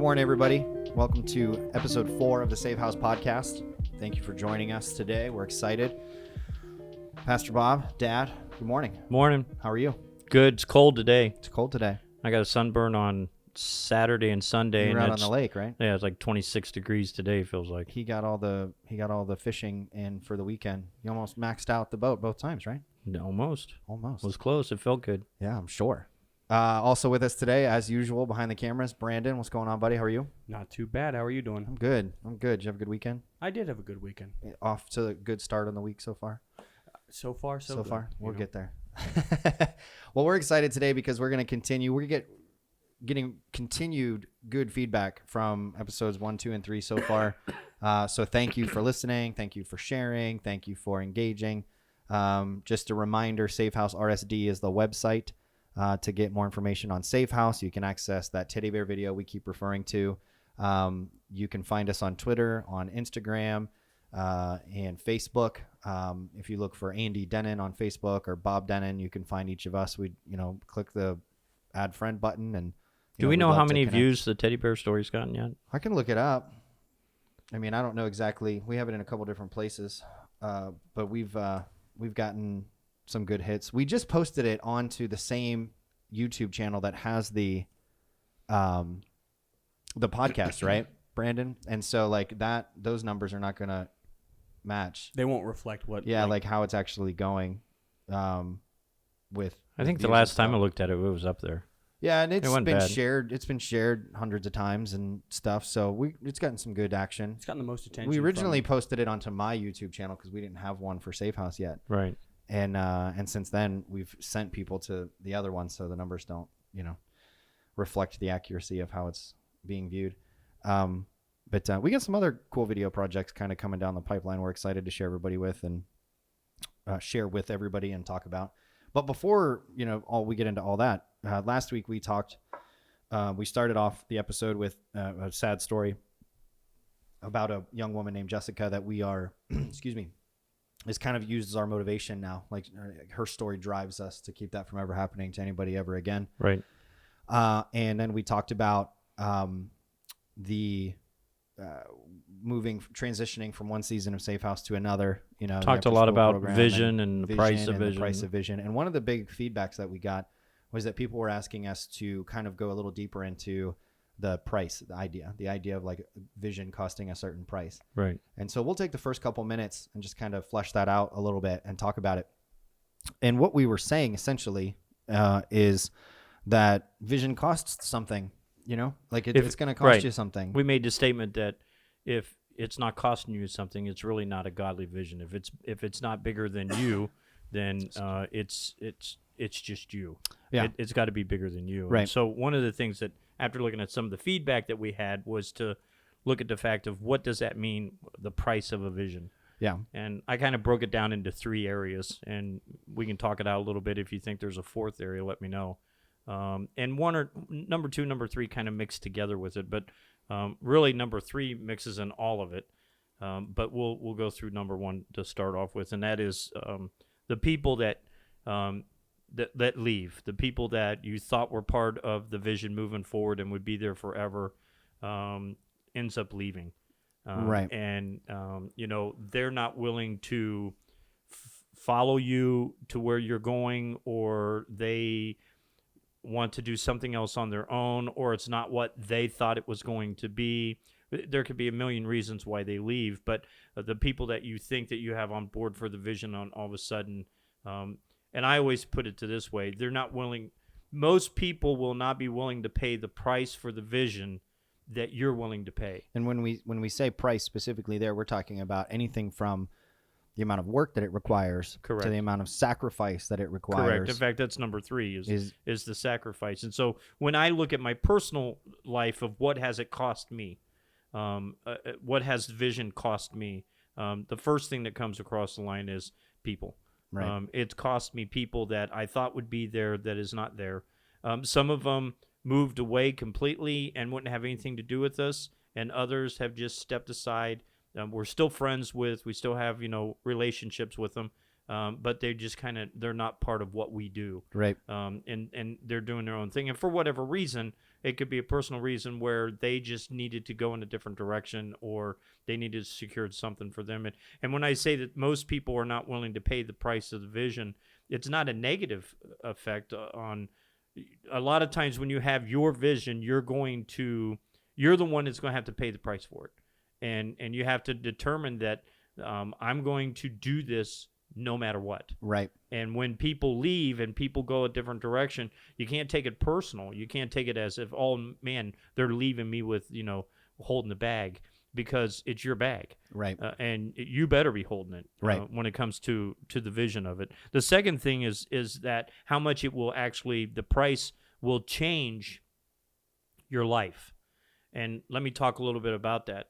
morning, everybody. Welcome to episode 4 of the Safehouse Podcast. Thank you for joining us today. We're excited. Pastor Bob, Dad, good morning. Morning. How are you? Good. It's cold today. It's cold today. I got a sunburn on Saturday and Sunday. You were and out on the lake, right? Yeah, it's like 26 degrees today, feels like. He got all the fishing in for the weekend. He almost maxed out the boat both times, right? Almost. Almost. It was close. It felt good. Yeah, I'm sure. Also with us today, as usual, behind the cameras, Brandon. What's going on, buddy? How are you? Not too bad. How are you doing? I'm good. Did you have a good weekend? I did have a good weekend. Off to a good start on the week so far? So far, so good. We'll get there. Well, we're excited today because we're going to continue. We're getting continued good feedback from episodes 1, 2, and 3 so far. So thank you for listening. Thank you for sharing. Thank you for engaging. Just a reminder, Safehouse RSD is the website to get more information on Safehouse. You can access that teddy bear video we keep referring to. You can find us on Twitter, on Instagram, and Facebook. If you look for Andy Denon on Facebook or Bob Denon, you can find each of us. We, click the add friend button. And do we know how many views the teddy bear story's gotten yet? I can look it up. I mean, I don't know exactly. We have it in a couple different places, but we've gotten some good hits. We just posted it onto the same YouTube channel that has the podcast, right, Brandon? And so like that, those numbers are not going to match. They won't reflect what. Yeah, like how it's actually going. With I think the last time I looked at it, it was up there. Yeah, and it's been bad. shared. It's been shared hundreds of times and stuff. So it's gotten some good action. It's gotten the most attention. We originally posted it onto my YouTube channel because we didn't have one for Safehouse yet. Right. And since then we've sent people to the other one, so the numbers don't, reflect the accuracy of how it's being viewed. But we got some other cool video projects kind of coming down the pipeline. We're excited to share everybody with and share with everybody and talk about. But before we get into all that, last week we talked. We started off the episode with a sad story about a young woman named Jessica that we are, excuse me, is kind of used as our motivation now. Like her story drives us to keep that from ever happening to anybody ever again. Right. And then we talked about the transitioning from one season of Safehouse to another. Talked a lot about vision and the price of vision. The price of vision. And one of the big feedbacks that we got was that people were asking us to kind of go a little deeper into the price, the idea of like vision costing a certain price. Right. And so we'll take the first couple minutes and just kind of flesh that out a little bit and talk about it. And what we were saying essentially is that vision costs something, it's going to cost you something. We made the statement that if it's not costing you something, it's really not a godly vision. If it's not bigger than you, then it's just you. Yeah. It's got to be bigger than you. Right. And so one of the things that after looking at some of the feedback that we had was to look at the fact of what does that mean, the price of a vision. Yeah. And I kind of broke it down into 3 areas, and we can talk it out a little bit. If you think there's a 4th area, let me know. And number 2, number 3 kind of mixed together with it, but really number 3 mixes in all of it. But we'll go through number 1 to start off with, and that is the people that leave, the people that you thought were part of the vision moving forward and would be there forever, ends up leaving. Right. And, they're not willing to follow you to where you're going, or they want to do something else on their own, or it's not what they thought it was going to be. There could be a million reasons why they leave, but the people that you think that you have on board for the vision on all of a sudden, and I always put it to this way, they're not willing. Most people will not be willing to pay the price for the vision that you're willing to pay. And when we say price specifically there, we're talking about anything from the amount of work that it requires Correct. to the amount of sacrifice that it requires. Correct. In fact, that's number 3 is the sacrifice. And so when I look at my personal life of what has it cost me, what has vision cost me, the first thing that comes across the line is people. Right. It's cost me people that I thought would be there that is not there. Some of them moved away completely and wouldn't have anything to do with us, and others have just stepped aside. We're still friends with, we still have, relationships with them, but they just they're not part of what we do. Right. And they're doing their own thing. And for whatever reason, it could be a personal reason where they just needed to go in a different direction, or they needed to secure something for them. And when I say that most people are not willing to pay the price of the vision, it's not a negative effect on. A lot of times when you have your vision, you're the one that's going to have to pay the price for it. And you have to determine that I'm going to do this no matter what. Right. And when people leave and people go a different direction, you can't take it personal. You can't take it as if, oh, man, they're leaving me with, holding the bag, because it's your bag. Right. And you better be holding it when it comes to the vision of it. The second thing is that how much it will actually, the price will change your life. And let me talk a little bit about that.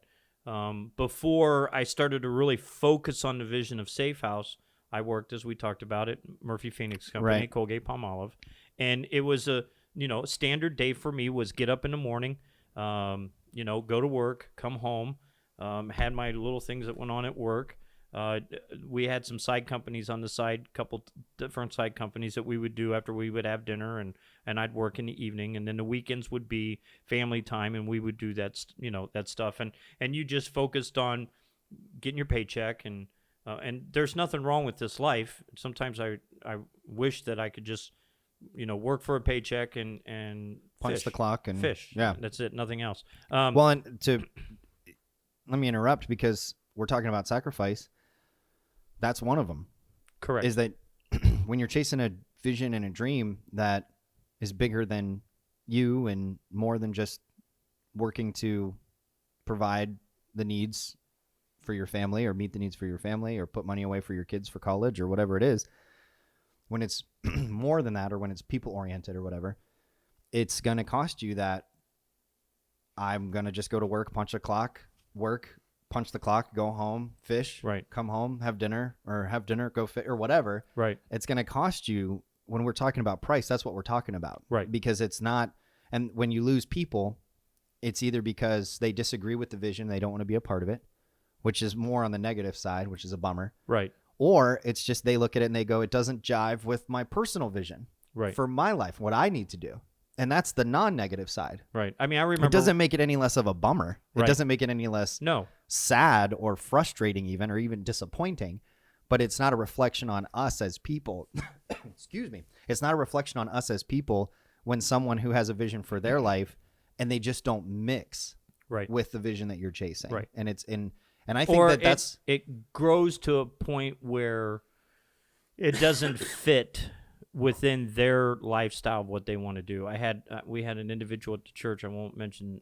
Before I started to really focus on the vision of Safehouse, I worked, as we talked about it, Murphy Phoenix Company, right. Colgate Palmolive, and it was a standard day for me was get up in the morning, go to work, come home, had my little things that went on at work. We had some side companies on the side, couple different side companies that we would do after we would have dinner, and I'd work in the evening, and then the weekends would be family time, and we would do that, that stuff, and you just focused on getting your paycheck, and there's nothing wrong with this life. Sometimes I wish that I could just, work for a paycheck and punch fish. the clock and Fish. Yeah, that's it. Nothing else. Well, and let me interrupt, because we're talking about sacrifice. That's one of them. Correct. Is that when you're chasing a vision and a dream that is bigger than you and more than just working to provide the needs for your family, or meet the needs for your family, or put money away for your kids for college, or whatever it is, when it's more than that, or when it's people oriented or whatever, it's going to cost you that. I'm going to just go to work, punch the clock, work, punch the clock, go home, fish, right, come home, have dinner, go fit, or whatever. Right. It's going to cost you. When we're talking about price, that's what we're talking about. Right. Because it's not, and when you lose people, it's either because they disagree with the vision, they don't want to be a part of it, which is more on the negative side, which is a bummer. Right. Or it's just they look at it and they go, it doesn't jive with my personal vision for my life, what I need to do. And that's the non-negative side. Right. I mean, I remember. It doesn't make it any less of a bummer. Right. It doesn't make it any less sad or frustrating even, or even disappointing. But it's not a reflection on us as people. Excuse me. It's not a reflection on us as people when someone who has a vision for their life and they just don't mix with the vision that you're chasing. Right. And I think that's it grows to a point where it doesn't fit within their lifestyle of what they want to do. We had an individual at the church, I won't mention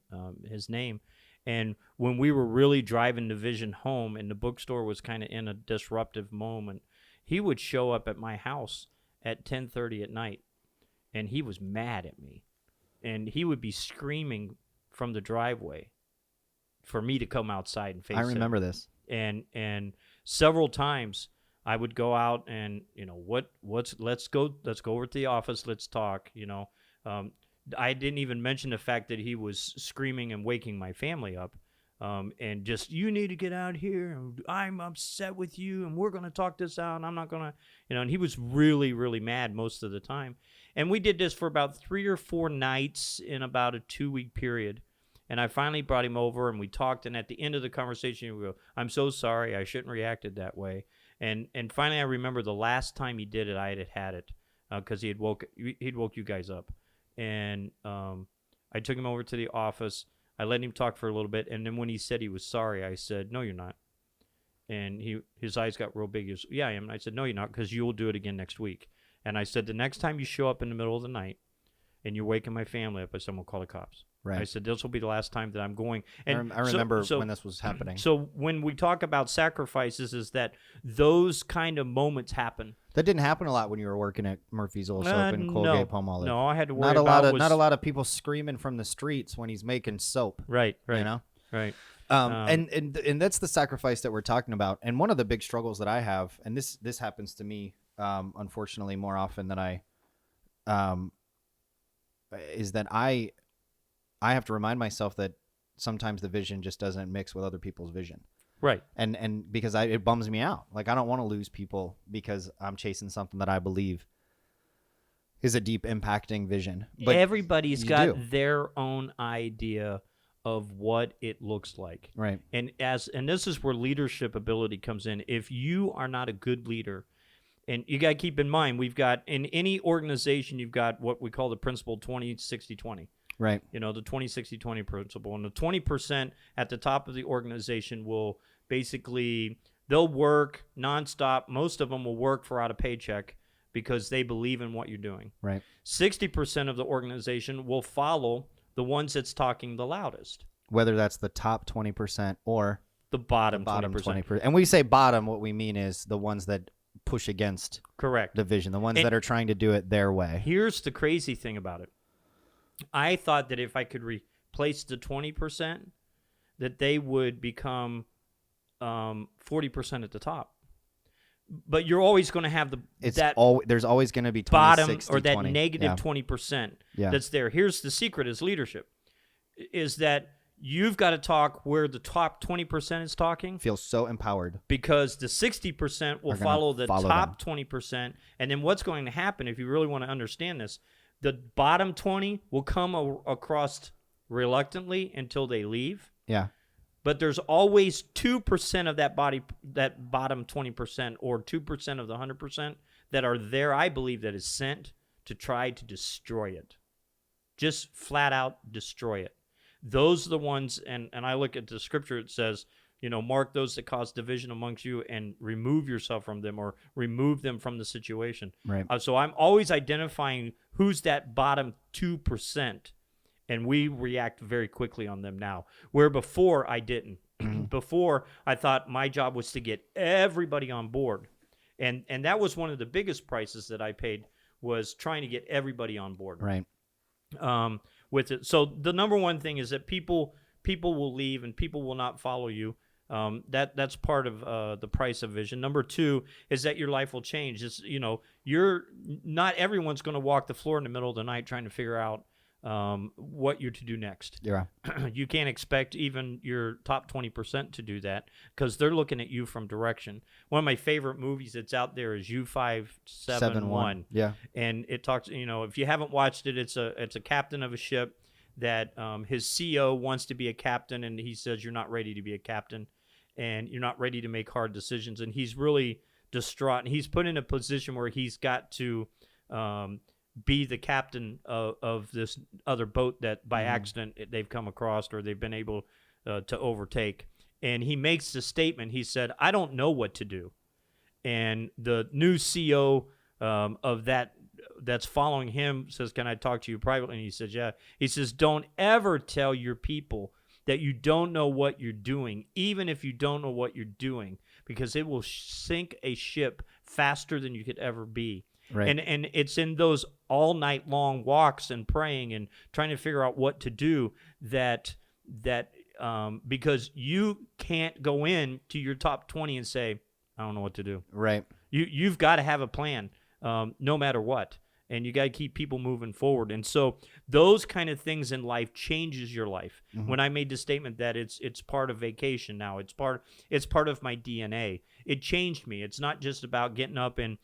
his name, and when we were really driving the vision home and the bookstore was kind of in a disruptive moment, he would show up at my house at 10:30 at night, and he was mad at me, and he would be screaming from the driveway for me to come outside and face him. I remember this. And several times I would go out and, let's go over to the office, let's talk, I didn't even mention the fact that he was screaming and waking my family up, and just, you need to get out here, I'm upset with you, and we're going to talk this out, and I'm not going to, and he was really, really mad most of the time. And we did this for about 3 or 4 nights in about a 2-week period. And I finally brought him over, and we talked, and at the end of the conversation, we go, I'm so sorry, I shouldn't have reacted that way. And finally, I remember the last time he did it, I had it, because he'd woke you guys up. And I took him over to the office. I let him talk for a little bit, and then when he said he was sorry, I said, no, you're not. And his eyes got real big. He was, yeah, I am. And I said, no, you're not, because you'll do it again next week. And I said, the next time you show up in the middle of the night and you're waking my family up, I said, I'm going to call the cops. Right. I said, this will be the last time that I'm going. And I remember when this was happening. So when we talk about sacrifices, is that those kind of moments happen. That didn't happen a lot when you were working at Murphy's Oil Soap and Colgate Palmolive. No, I had to worry not a lot of people screaming from the streets when he's making soap. Right. Right. And that's the sacrifice that we're talking about. And one of the big struggles that I have, and this happens to me, unfortunately, more often than is that I have to remind myself that sometimes the vision just doesn't mix with other people's vision. Right. And because it bums me out. Like, I don't want to lose people because I'm chasing something that I believe is a deep impacting vision. But everybody's you got do. their own idea of what it looks like. Right. And this is where leadership ability comes in. If you are not a good leader, and you got to keep in mind, we've got in any organization, you've got what we call the principle 20-60-20. Right. The 20-60-20 principle. And the 20% at the top of the organization will basically, they'll work nonstop. Most of them will work for out a paycheck because they believe in what you're doing. Right. 60% of the organization will follow the ones that's talking the loudest. Whether that's the top 20% or The bottom 20%. 20%. And we say bottom, what we mean is the ones that push against Correct. the vision, the ones And that are trying to do it their way. Here's the crazy thing about it. I thought that if I could replace the 20%, that they would become 40% at the top. But you're always going to have there's always going to be 20, bottom 60, or that 20. negative Yeah. 20% Yeah. that's there. Here's the secret is leadership, is that you've got to talk where the top 20% is talking, Feels so empowered. because the 60% will Are gonna follow the follow top them. 20%. And then what's going to happen, if you really want to understand this, the bottom 20 will come across reluctantly until they leave. Yeah. But there's always 2% of that bottom 20% or 2% of the 100% that are there, I believe, that is sent to try to destroy it. Just flat out destroy it. Those are the ones, and I look at the scripture, it says, mark those that cause division amongst you and remove yourself from them or remove them from the situation. Right. So I'm always identifying who's that bottom 2%. And we react very quickly on them now, where before I didn't. Before, I thought my job was to get everybody on board. And that was one of the biggest prices that I paid, was trying to get everybody on board. Right. With it. So the number one thing is that people will leave and people will not follow you. That's part of the price of vision. Number two is that your life will change. It's, you're not everyone's going to walk the floor in the middle of the night trying to figure out what you're to do next. Yeah. You can't expect even your top 20% to do that, because they're looking at you from direction. One of my favorite movies that's out there is U-571. Yeah. And it talks, if you haven't watched it, it's a captain of a ship that his CO wants to be a captain, and he says, you're not ready to be a captain, and you're not ready to make hard decisions. And he's really distraught, and he's put in a position where he's got to be the captain of this other boat that by accident they've come across or they've been able to overtake. And he makes the statement, he said, I don't know what to do. And the new CO of that's following him says, can I talk to you privately? And he says, yeah. He says, don't ever tell your people that you don't know what you're doing, even if you don't know what you're doing, because it will sink a ship faster than you could ever be. Right. And it's in those all night long walks and praying and trying to figure out what to do that because you can't go in to your top 20 and say, I don't know what to do. Right. You've got to have a plan, no matter what, and you got to keep people moving forward. And so those kind of things in life changes your life. Mm-hmm. When I made the statement that it's part of vacation now, it's part of my DNA. It changed me. It's not just about getting up and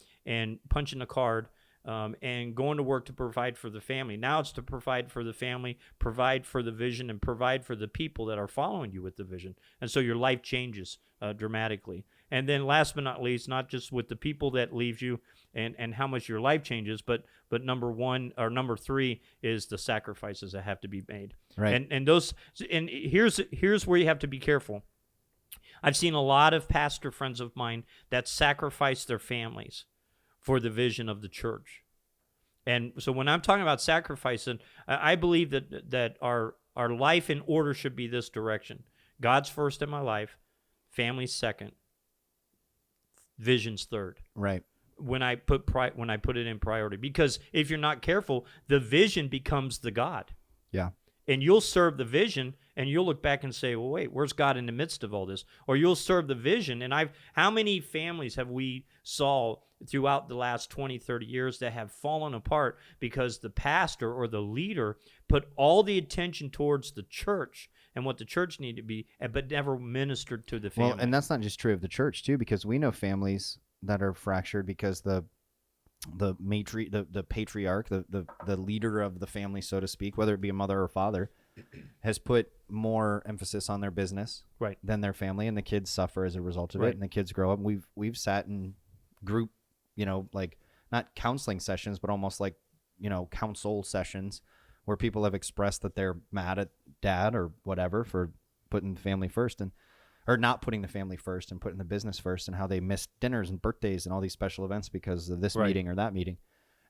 punching a card and going to work to provide for the family. Now it's to provide for the family, provide for the vision, and provide for the people that are following you with the vision. And so your life changes dramatically. And then last but not least, not just with the people that leave you and how much your life changes, but number three is the sacrifices that have to be made. Right. And here's where you have to be careful. I've seen a lot of pastor friends of mine that sacrifice their families for the vision of the church. And so when I'm talking about sacrificing, I believe that our life in order should be this direction. God's first in my life, family's second, vision's third. Right. When I put it in priority, because if you're not careful, the vision becomes the God. Yeah. And you'll serve the vision, and you'll look back and say, well, wait, where's God in the midst of all this? Or you'll serve the vision. And how many families have we saw throughout the last 20, 30 years that have fallen apart because the pastor or the leader put all the attention towards the church and what the church needed to be, but never ministered to the Well, family. and that's not just true of the church too, because we know families that are fractured because the patriarch, the leader of the family, so to speak, whether it be a mother or father, has put more emphasis on their business Right. than their family, and the kids suffer as a result of Right. it, and the kids grow up. We've sat in group, like not counseling sessions, but almost like, counsel sessions where people have expressed that they're mad at dad or whatever for putting the family first or not putting the family first and putting the business first, and how they missed dinners and birthdays and all these special events because of this Right. meeting or that meeting.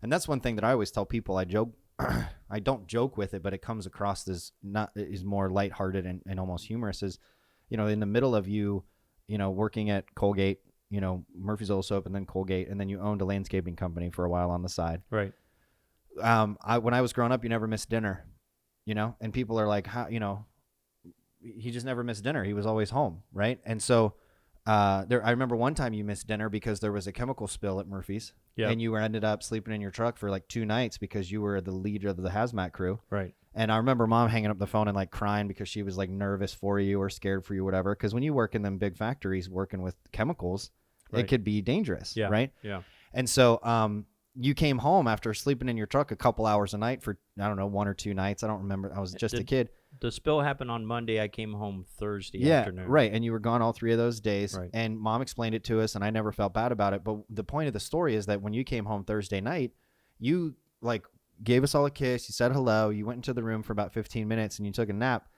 And that's one thing that I always tell people. I joke, I don't joke with it, but it comes across as is more lighthearted and almost humorous. Is, in the middle of you, working at Colgate, Murphy's Oil Soap, and then Colgate, and then you owned a landscaping company for a while on the side. Right. When I was growing up, you never missed dinner, and people are like, how, he just never missed dinner. He was always home. Right. And so, I remember one time you missed dinner because there was a chemical spill at Murphy's, Yeah. and you ended up sleeping in your truck for like 2 nights because you were the leader of the hazmat crew. Right. And I remember mom hanging up the phone and like crying because she was like nervous for you or scared for you, whatever. Because when you work in them big factories working with chemicals, Right. it could be dangerous. Yeah. Right. Yeah. And so, you came home after sleeping in your truck a couple hours a night for, I don't know, 1 or 2 nights. I don't remember. I was just a kid. The spill happened on Monday. I came home Thursday Yeah, afternoon. right. And you were gone all 3 of those days. Right. And mom explained it to us, and I never felt bad about it. But the point of the story is that when you came home Thursday night, you like gave us all a kiss. You said hello. You went into the room for about 15 minutes and you took a nap.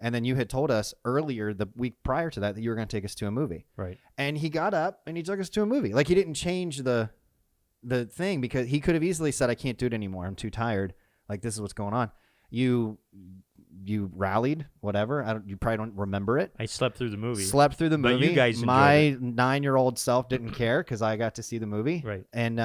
And then you had told us earlier the week prior to that you were going to take us to a movie. Right. And he got up and he took us to a movie. Like, he didn't change the thing, because he could have easily said, I can't do it anymore. I'm too tired. Like, this is what's going on. You rallied, whatever. You probably don't remember it. I slept through the movie. Slept through the But movie. you guys enjoyed My 9-year-old self didn't care because I got to see the movie. Right. And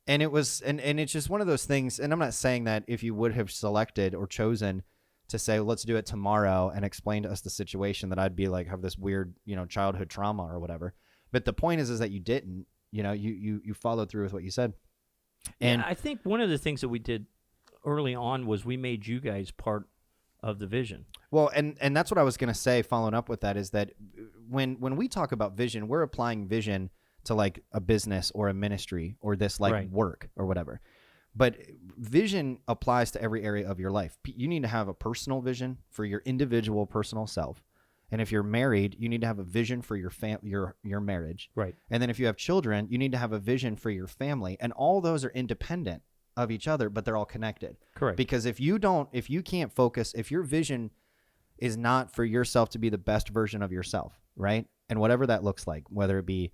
it was, and it's just one of those things. And I'm not saying that if you would have selected or chosen to say, let's do it tomorrow, and explain to us the situation, that I'd be like, have this weird, childhood trauma or whatever. But the point is that you didn't, you followed through with what you said. And yeah, I think one of the things that we did early on was we made you guys part of the vision. well, and that's what I was going to say, following up with that, is that when we talk about vision, we're applying vision to like a business or a ministry or this like Right. work or whatever. But vision applies to every area of your life. You need to have a personal vision for your individual personal self. And if you're married, you need to have a vision for your marriage. Right. And then if you have children, you need to have a vision for your family. And all those are independent of each other, but they're all connected. Correct. Because if you can't focus, if your vision is not for yourself to be the best version of yourself, right? And whatever that looks like, whether it be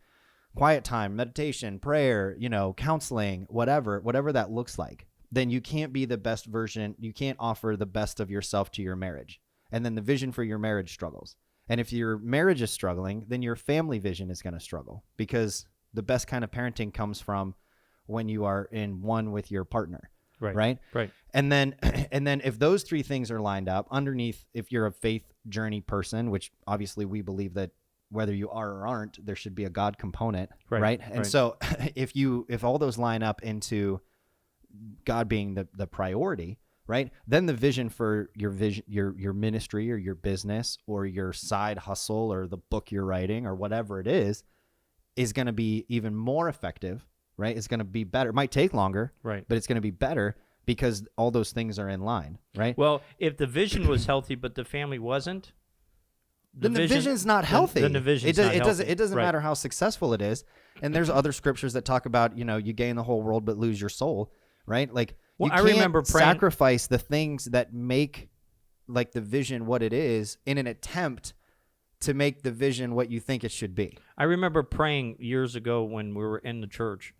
quiet time, meditation, prayer, counseling, whatever that looks like, then you can't be the best version. You can't offer the best of yourself to your marriage. And then the vision for your marriage struggles. And if your marriage is struggling, then your family vision is going to struggle, because the best kind of parenting comes from when you are in one with your partner. Right. Right. Right. And then if those 3 things are lined up underneath, if you're a faith journey person, which obviously we believe that whether you are or aren't, there should be a God component. Right. And right. so if all those line up into God being the priority, right, then the vision for your ministry or your business or your side hustle or the book you're writing or whatever it is going to be even more effective, right? It's going to be better. It might take longer, Right. but it's going to be better because all those things are in line, right? Well, if the vision was healthy but the family wasn't, Then the vision's not healthy. Then the vision's not healthy. It doesn't Right. matter how successful it is. And there's other scriptures that talk about, you gain the whole world but lose your soul, right? Like, Well, you I can't remember praying- sacrifice the things that make like the vision what it is in an attempt to make the vision what you think it should be. I remember praying years ago when we were in the church,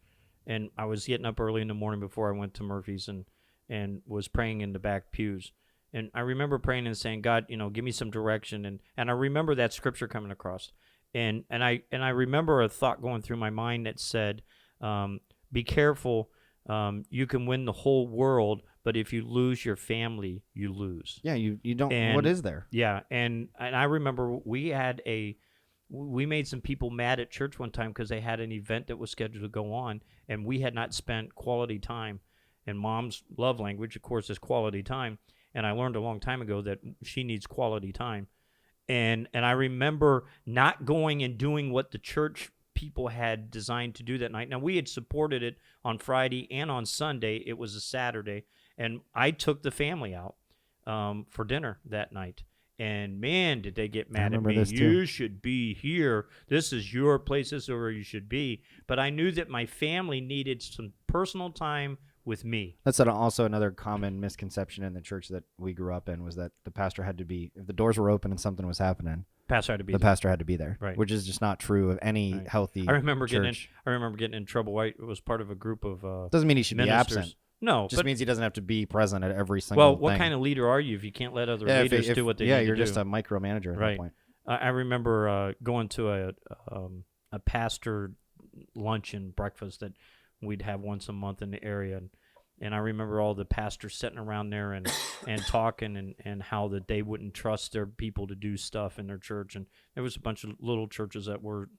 and I was getting up early in the morning before I went to Murphy's and was praying in the back pews. And I remember praying and saying, God, give me some direction. And I remember that scripture coming across. And I remember a thought going through my mind that said, be careful. You can win the whole world, but if you lose your family, you lose. Yeah, you don't. And- what is there? Yeah, and I remember we made some people mad at church one time because they had an event that was scheduled to go on, and we had not spent quality time. And Mom's love language, of course, is quality time. and I learned a long time ago that she needs quality time. And I remember not going and doing what the church people had designed to do that night. Now, we had supported it on Friday and on Sunday. It was a Saturday, and I took the family out for dinner that night. And, man, did they get mad at me. You should be here. This is your place. This is where you should be. But I knew that my family needed some personal time with me. That's also another common misconception in the church that we grew up in, was that the pastor had to be, if the doors were open and something was happening, pastor had to be there, right? Which is just not true of any healthy church. I remember getting in trouble. I was part of a group of doesn't mean he should ministers. be absent. No, just means he doesn't have to be present at every single thing. Well, what kind of leader are you if you can't let other leaders do what they need to do? Yeah, you're just a micromanager at that point. I remember going to a pastor luncheon breakfast that we'd have once a month in the area, and I remember all the pastors sitting around there and talking and how that they wouldn't trust their people to do stuff in their church. And there was a bunch of little churches that were,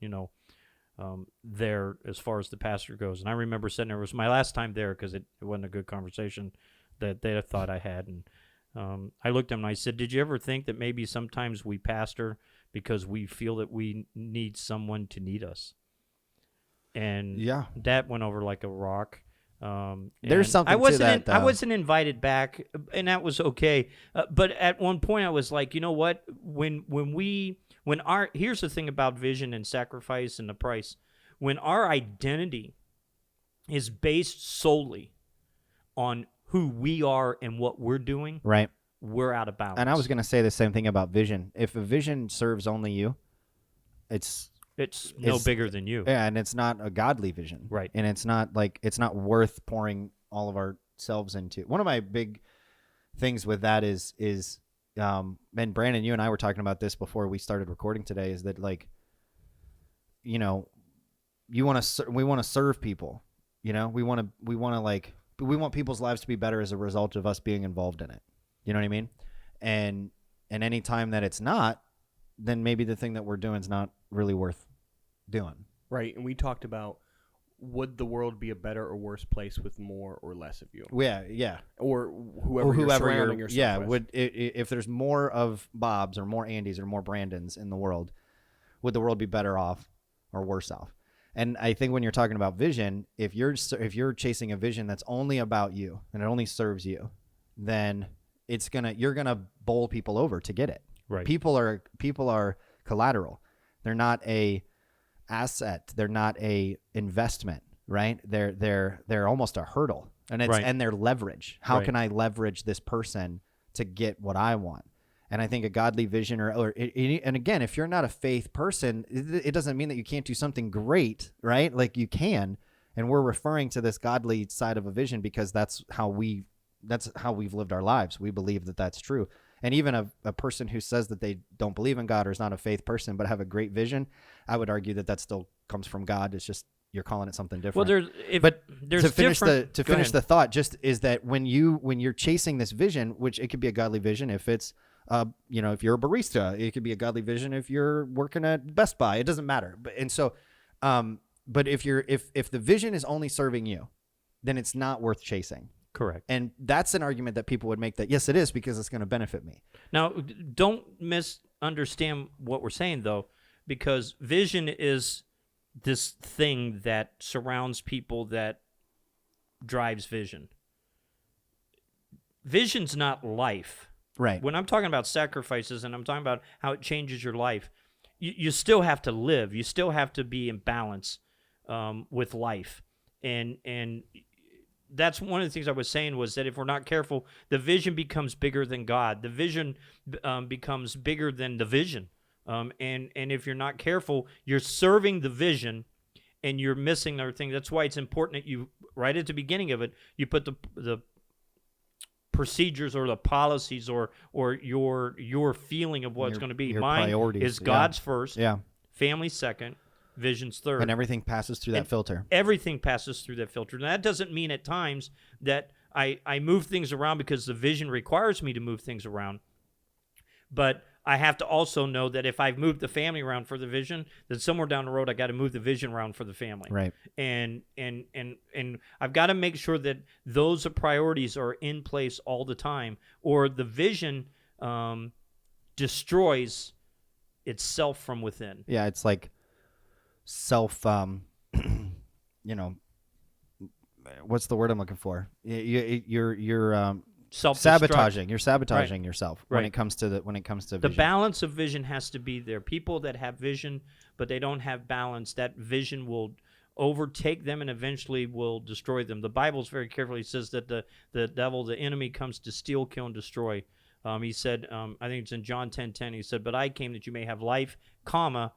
there as far as the pastor goes. And I remember sitting there. It was my last time there because it wasn't a good conversation that they thought I had. And I looked at them and I said, did you ever think that maybe sometimes we pastor because we feel that we need someone to need us? And that went over like a rock. There's something to that, though. I wasn't invited back, and that was okay. But at one point, I was like, you know what? Here's the thing about vision and sacrifice and the price. When our identity is based solely on who we are and what we're doing, right, we're out of balance. And I was going to say the same thing about vision. If a vision serves only you, it's no bigger than you. Yeah, and it's not a godly vision. Right. And it's not worth pouring all of ourselves into. One of my big things with that is and Brandon, you and I were talking about this before we started recording today, is that we want to serve people. We want people's lives to be better as a result of us being involved in it. You know what I mean? And any time that it's not, then maybe the thing that we're doing is not really worth doing. Right. And we talked about, would the world be a better or worse place with more or less of you? Yeah. Or whoever you're surrounding yourself with. If there's more of Bobs or more Andys or more Brandons in the world, would the world be better off or worse off? And I think when you're talking about vision, if you're chasing a vision that's only about you and it only serves you, then you're gonna bowl people over to get it. Right. People are collateral. They're not a asset. They're not a investment, right? They're almost a hurdle, and and they're leverage. How can I leverage this person to get what I want? And I think a godly vision, and again, if you're not a faith person, it doesn't mean that you can't do something great, right? Like you can, and we're referring to this godly side of a vision because that's how we've lived our lives. We believe that that's true. And even a person who says that they don't believe in God or is not a faith person but have a great vision, I would argue that still comes from God. It's just you're calling it something different. Well, to finish the thought, just is that when you're chasing this vision, which it could be a godly vision if it's if you're a barista, it could be a godly vision if you're working at Best Buy. It doesn't matter. But if the vision is only serving you, then it's not worth chasing. Correct. And that's an argument that people would make that, yes, it is because it's going to benefit me. Now, don't misunderstand what we're saying, though, because vision is this thing that surrounds people that drives vision. Vision's not life. Right. When I'm talking about sacrifices and I'm talking about how it changes your life, you still have to live. You still have to be in balance with life. And that's one of the things I was saying was that if we're not careful, the vision becomes bigger than God. The vision becomes bigger than the vision. And if you're not careful, you're serving the vision and you're missing other things. That's why it's important that you, right at the beginning of it, you put the procedures or the policies or your feeling of what it's going to be. Mine is God's first, family second, vision's third. And everything passes through that filter. Everything passes through that filter. Now, that doesn't mean at times that I move things around because the vision requires me to move things around. But I have to also know that if I've moved the family around for the vision, that somewhere down the road I got to move the vision around for the family. Right. And I've got to make sure that those priorities are in place all the time, or the vision destroys itself from within. Yeah, it's like self, what's the word I'm looking for? You're sabotaging. You're sabotaging yourself when it comes to vision. The balance of vision has to be there. People that have vision but they don't have balance, that vision will overtake them and eventually will destroy them. The Bible's very carefully says that the devil, the enemy, comes to steal, kill, and destroy. He said, I think it's in John 10:10. He said, "But I came that you may have life, comma,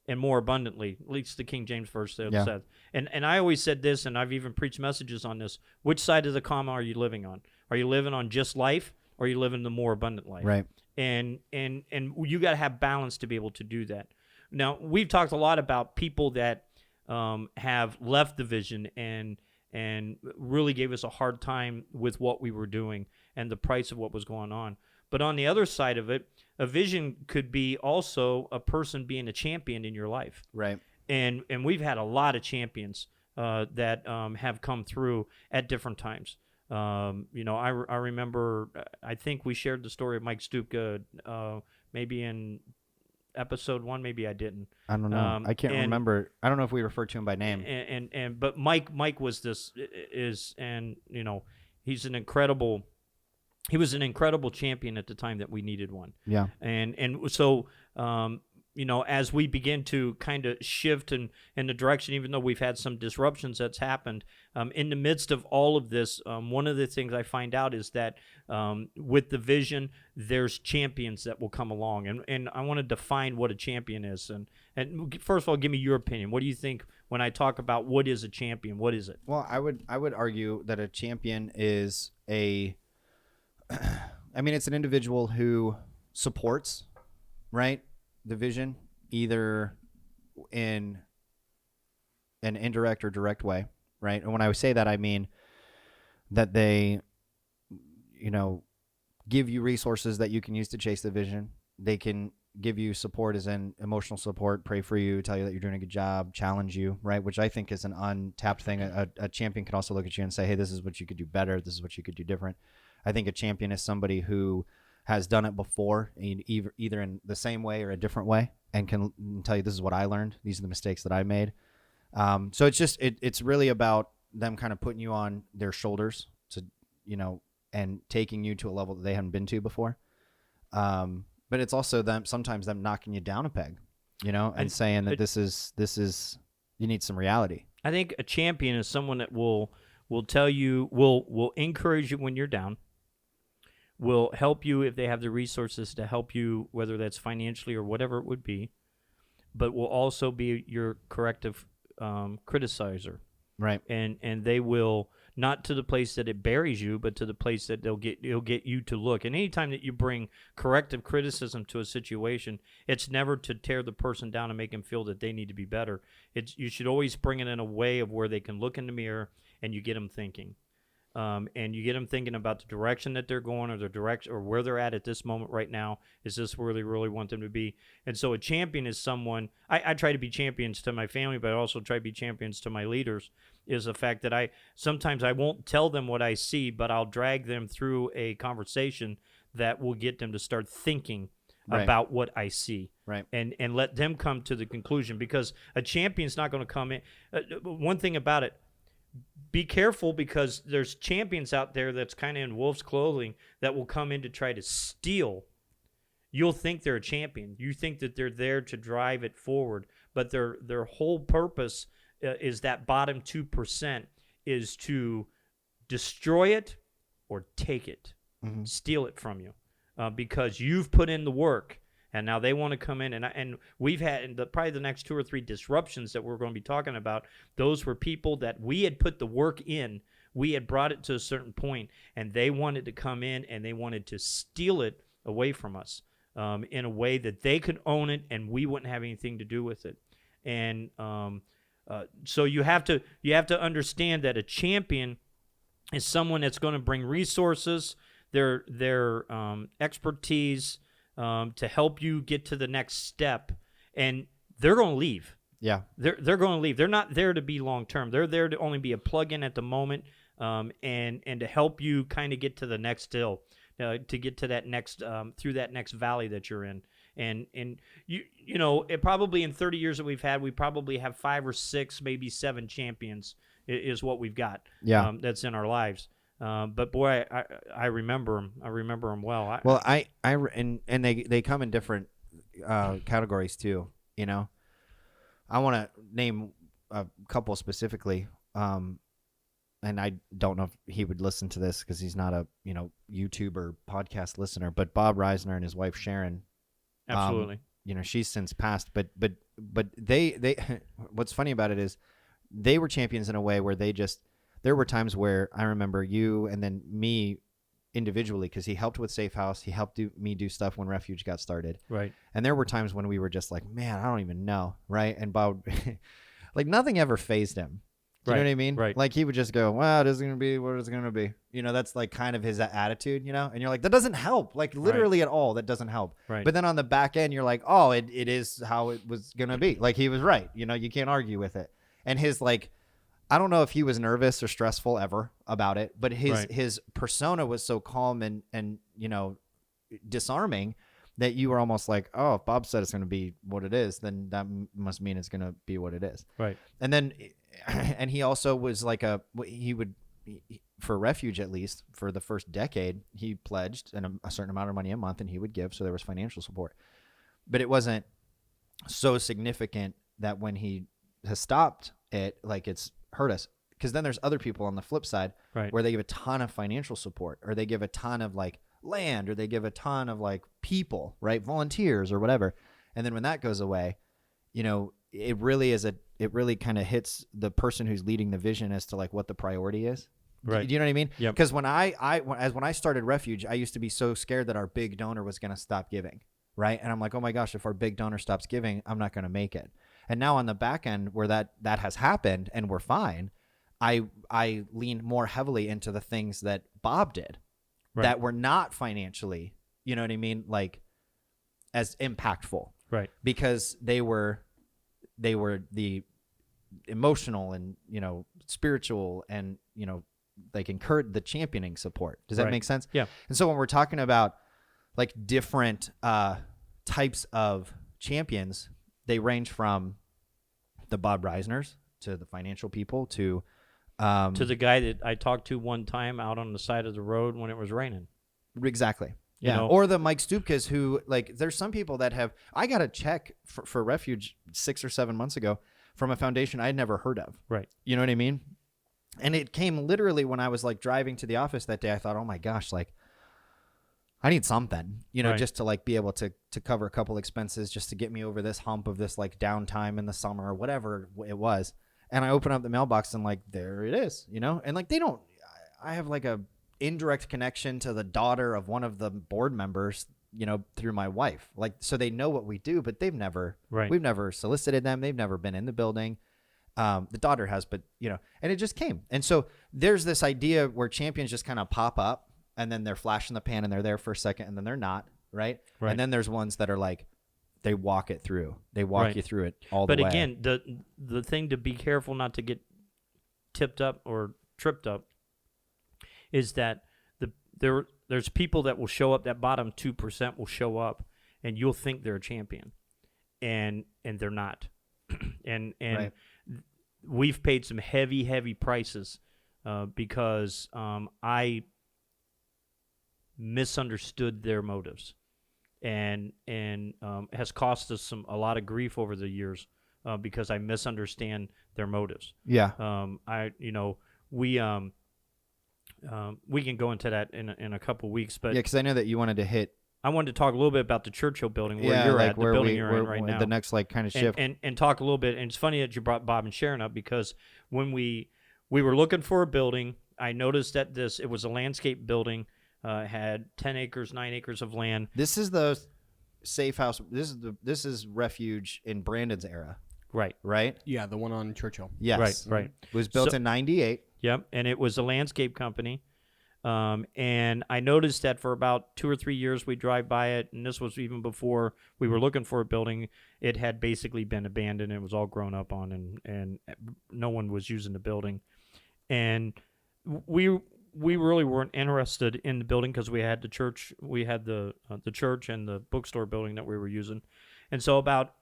and more abundantly." At least the King James verse there says. And I always said this, and I've even preached messages on this. Which side of the comma are you living on? Are you living on just life, or are you living the more abundant life? Right. And you got to have balance to be able to do that. Now, we've talked a lot about people that have left the vision and really gave us a hard time with what we were doing and the price of what was going on. But on the other side of it, a vision could be also a person being a champion in your life. Right. And we've had a lot of champions that have come through at different times. I remember, I think we shared the story of Mike Stupka maybe in episode 1, maybe I didn't. I don't know. I can't remember. I don't know if we referred to him by name. But Mike was he's an incredible. He was an incredible champion at the time that we needed one. Yeah. So as we begin to kind of shift in the direction, even though we've had some disruptions that's happened, in the midst of all of this, one of the things I find out is that with the vision, there's champions that will come along. And I want to define what a champion is. And first of all, give me your opinion. What do you think when I talk about what is a champion? What is it? Well, I would argue that a champion is it's an individual who supports, right, the vision, either in an indirect or direct way, right? And when I say that, I mean that they, give you resources that you can use to chase the vision. They can give you support, as in emotional support, pray for you, tell you that you're doing a good job, challenge you, right? Which I think is an untapped thing. A champion can also look at you and say, hey, this is what you could do better. This is what you could do different. I think a champion is somebody who has done it before, either in the same way or a different way, and can tell you, this is what I learned. These are the mistakes that I made. So it's just, it's really about them kind of putting you on their shoulders to, and taking you to a level that they haven't been to before. But it's also sometimes them knocking you down a peg, and saying that this is, you need some reality. I think a champion is someone that will tell you, will encourage you when you're down, will help you if they have the resources to help you, whether that's financially or whatever it would be, but will also be your corrective criticizer. Right. And they will, not to the place that it buries you, but to the place that it'll get you to look. And anytime that you bring corrective criticism to a situation, it's never to tear the person down and make them feel that they need to be better. You should always bring it in a way of where they can look in the mirror and you get them thinking. And you get them thinking about the direction that they're going, or the direction, or where they're at this moment right now. Is this where they really want them to be? And so a champion is someone, I try to be champions to my family, but I also try to be champions to my leaders, is the fact that sometimes I won't tell them what I see, but I'll drag them through a conversation that will get them to start thinking about what I see. Right. And let them come to the conclusion, because a champion's not going to come in. One thing about it, be careful, because there's champions out there that's kind of in wolf's clothing that will come in to try to steal. You'll think they're a champion. You think that they're there to drive it forward, but their whole purpose is that bottom 2% is to destroy it or take it, steal it from you, because you've put in the work. And now they want to come in, and we've had probably the next 2 or 3 disruptions that we're going to be talking about. Those were people that we had put the work in. We had brought it to a certain point, and they wanted to come in and they wanted to steal it away from us in a way that they could own it and we wouldn't have anything to do with it. And so you have to understand that a champion is someone that's going to bring resources, their expertise, to help you get to the next step, and they're going to leave. Yeah. They're going to leave. They're not there to be long term. They're there to only be a plug-in at the moment, and to help you kind of get to the next hill, to get to that next through that next valley that you're in. And you know, it probably in 30 years that we've had, we probably have 5 or 6, maybe 7 champions is what we've got. Yeah. That's in our lives. But boy, I remember them. I remember them well. And they come in different categories too. You know, I want to name a couple specifically. And I don't know if he would listen to this because he's not a YouTube or podcast listener. But Bob Reisner and his wife Sharon. Absolutely. She's since passed, but they what's funny about it is they were champions in a way where there were times where I remember you and then me individually, because he helped with Safehouse, he helped me do stuff when Refuge got started. Right. And there were times when we were just like, man, I don't even know. Right. And Bob, like nothing ever fazed him. Do you know what I mean? Right. Like he would just go, wow, this is going to be what it's going to be. That's like kind of his attitude, and you're like, that doesn't help. Like literally at all. That doesn't help. Right. But then on the back end, you're like, oh, it is how it was going to be. Like he was right. You can't argue with it. And his like, I don't know if he was nervous or stressful ever about it, but his persona was so calm and disarming that you were almost like, oh, if Bob said it's going to be what it is, then that must mean it's going to be what it is. Right. And then, and he also was like for Refuge, at least for the first decade, he pledged a certain amount of money a month and he would give. So there was financial support, but it wasn't so significant that when he has stopped it, like it's hurt us. Because then there's other people on the flip side where they give a ton of financial support, or they give a ton of like land, or they give a ton of like people, right? Volunteers or whatever. And then when that goes away, it really kind of hits the person who's leading the vision as to like what the priority is. Right. Do you know what I mean? Yep. Because when I started Refuge, I used to be so scared that our big donor was going to stop giving. Right. And I'm like, oh my gosh, if our big donor stops giving, I'm not going to make it. And now on the back end where that has happened and we're fine, I lean more heavily into the things that Bob did that were not financially, you know what I mean? Like as impactful. Right. Because they were the emotional and, spiritual and, like encourage the championing support. Does that make sense? Yeah. And so when we're talking about like different types of champions, they range from the Bob Reisners to the financial people to the guy that I talked to one time out on the side of the road when it was raining. Exactly. You Yeah. know? Or the Mike Stupkas who, like, there's some people that I got a check for Refuge 6 or 7 months ago from a foundation I'd never heard of. Right. You know what I mean? And it came literally when I was like driving to the office that day. I thought, oh my gosh, like I need something, just to like be able to cover a couple expenses just to get me over this hump of this like downtime in the summer or whatever it was. And I open up the mailbox and like, there it is, and like I have like a indirect connection to the daughter of one of the board members, through my wife. Like, so they know what we do, but we've never solicited them. They've never been in the building. The daughter has, but and it just came. And so there's this idea where champions just kind of pop up and then they're flash in the pan and they're there for a second and then they're not, right? And then there's ones that are like, they walk it through. They walk you through it all the way. But again, the thing to be careful not to get tipped up or tripped up is that there's people that will show up, that bottom 2% will show up and you'll think they're a champion and they're not. and we've paid some heavy prices because I misunderstood their motives, and has cost us a lot of grief over the years because I misunderstand their motives. Yeah. We can go into that in a couple weeks, but because I know that you wanted to hit. I wanted to talk a little bit about the Churchill building where you're at, the building you're in right now. The next like kind of shift. And talk a little bit. And it's funny that you brought Bob and Sharon up because when we were looking for a building, I noticed that it was a landscape building, had 10 acres, 9 acres of land. This is the safe house. This is Refuge in Brandon's era. Right? Yeah, the one on Churchill. Yes. Right. It was built in 98. Yep. And it was a landscape company. And I noticed that for about 2 or 3 years we drive by it, and this was even before we were looking for a building. It had basically been abandoned. It was all grown up on, and no one was using the building. And we really weren't interested in the building because we had the church, the church and the bookstore building that we were using. And so about,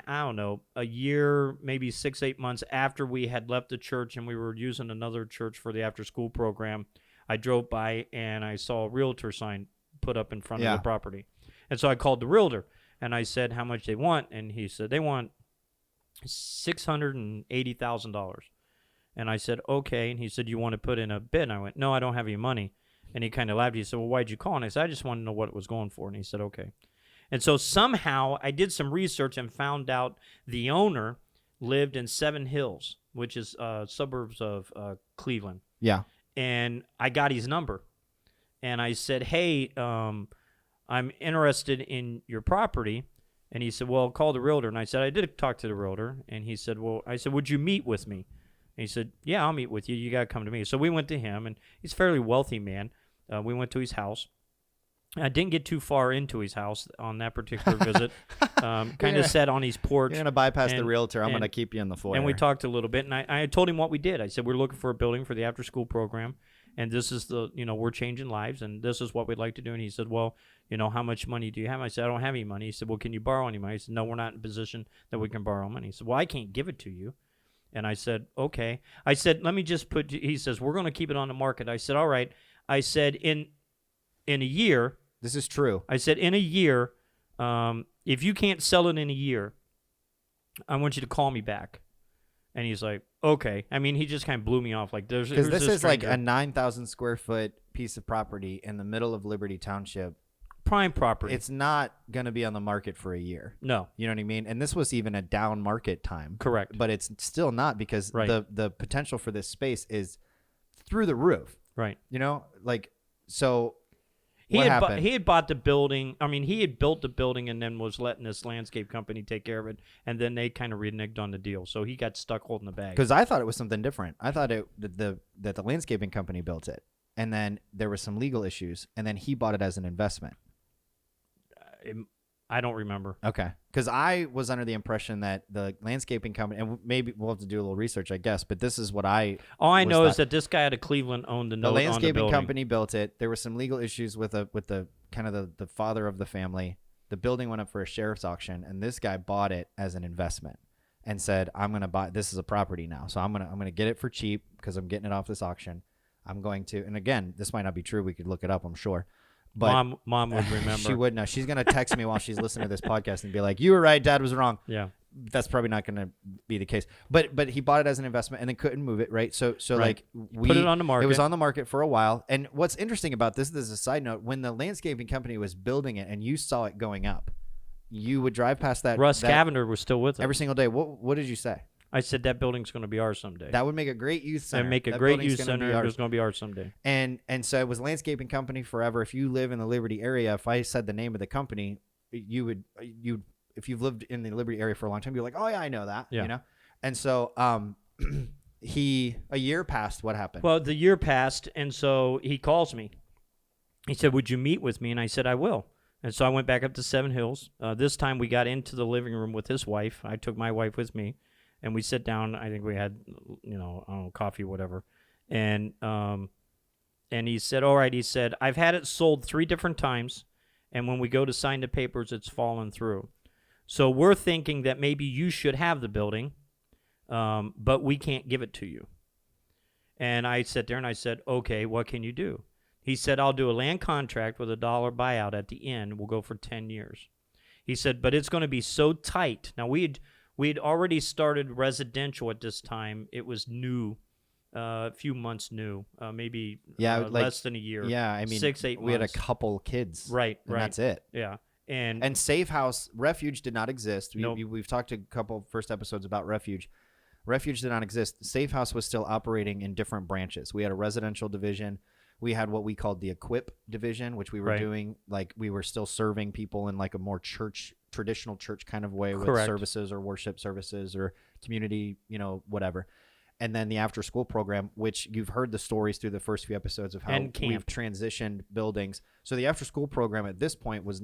I don't know, a year, maybe 6-8 months after we had left the church and we were using another church for the after-school program, I drove by and I saw a realtor sign put up in front of the property. And so I called the realtor and I said how much they want, and he said they want $680,000. And I said, okay. And he said, you want to put in a bid? And I went, no, I don't have any money. And he kind of laughed. He said, well, why'd you call? And I said, I just want to know what it was going for. And he said, okay. And so somehow I did some research and found out the owner lived in Seven Hills, which is suburbs of Cleveland. Yeah. And I got his number. And I said, hey, I'm interested in your property. And he said, well, call the realtor. And I said, I did talk to the realtor. And he said, well, I said, would you meet with me? And he said, yeah, I'll meet with you. You got to come to me. So we went to him, and he's a fairly wealthy man. We went to his house. I didn't get too far into his house on that particular visit. Kind of sat on his porch. You're going to bypass the realtor. I'm going to keep you in the foyer. And we talked a little bit, and I told him what we did. I said, we're looking for a building for the after-school program, and this is we're changing lives, and this is what we'd like to do. And he said, well, how much money do you have? I said, I don't have any money. He said, well, can you borrow any money? I said, no, we're not in a position that we can borrow money. He said, well, I can't give it to you. And I said, okay. I said, let me just he says, we're going to keep it on the market. I said, all right. I said, in a year. This is true. I said, in a year, if you can't sell it in a year, I want you to call me back. And he's like, okay. I mean, he just kind of blew me off. Like, because this is like a 9,000 square foot piece of property in the middle of Liberty Township. Prime property. It's not going to be on the market for a year. No. You know what I mean? And this was even a down market time. Correct. But it's still not, because the potential for this space is through the roof. Right. So he had bought the building. I mean, he had built the building and then was letting this landscape company take care of it. And then they kind of reneged on the deal. So he got stuck holding the bag. Because I thought it was something different. I thought that the landscaping company built it. And then there were some legal issues. And then he bought it as an investment. I don't remember. Okay. Because I was under the impression that the landscaping company, and maybe we'll have to do a little research, I guess, but this is what all I know is that this guy out of Cleveland owned the note on the building. The landscaping company built it. There were some legal issues with the kind of the father of the family. The building went up for a sheriff's auction, and this guy bought it as an investment and said, I'm going to buy, this is a property now, so I'm going to get it for cheap because I'm getting it off this auction. I'm going to, and again, this might not be true. We could look it up, I'm sure. But Mom would remember. She would know. She's going to text me while she's listening to this podcast and be like, you were right, Dad was wrong. Yeah. That's probably not going to be the case. But he bought it as an investment and then couldn't move it, right? So right. like we put it on the market. It was on the market for a while. And what's interesting about this is a side note, when the landscaping company was building it and you saw it going up, you would drive past that. Russ Cavender was still with it. Every single day. What did you say? I said that building's going to be ours someday. That would make a great youth center. And make a great youth center. It was going to be ours someday. And so it was landscaping company forever. If you live in the Liberty area, if I said the name of the company, you if you've lived in the Liberty area for a long time, you're like, oh yeah, I know that. Yeah. You know. And so a year passed. What happened? Well, the year passed, and so he calls me. He said, "Would you meet with me?" And I said, "I will." And so I went back up to Seven Hills. This time we got into the living room with his wife. I took my wife with me. And we sit down. I think we had, I don't know, coffee, whatever. And he said, all right. He said, I've had it sold 3 different times. And when we go to sign the papers, it's fallen through. So we're thinking that maybe you should have the building, but we can't give it to you. And I sat there and I said, okay, what can you do? He said, I'll do a land contract with $1 buyout at the end. We'll go for 10 years. He said, but it's going to be so tight. Now, we'd already started residential at this time. It was new, a few months new, maybe less than a year. Yeah, I mean, 6-8 months. We had a couple kids. Right. And that's it. Yeah. And Safehouse, Refuge did not exist. Nope. We've talked a couple first episodes about Refuge. Refuge did not exist. Safehouse was still operating in different branches. We had a residential division. We had what we called the Equip division, which we were doing, like we were still serving people in like a more traditional church kind of way with services or worship services or community, whatever. and then the after school program, which you've heard the stories through the first few episodes of how And camp. we've transitioned buildings. So the after school program at this point was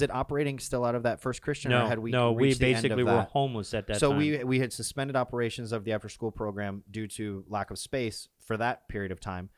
it operating still out of that First Christian, or had we we reached the end of basically were that? homeless at that So time. we had suspended operations of the after school program due to lack of space for that period of time.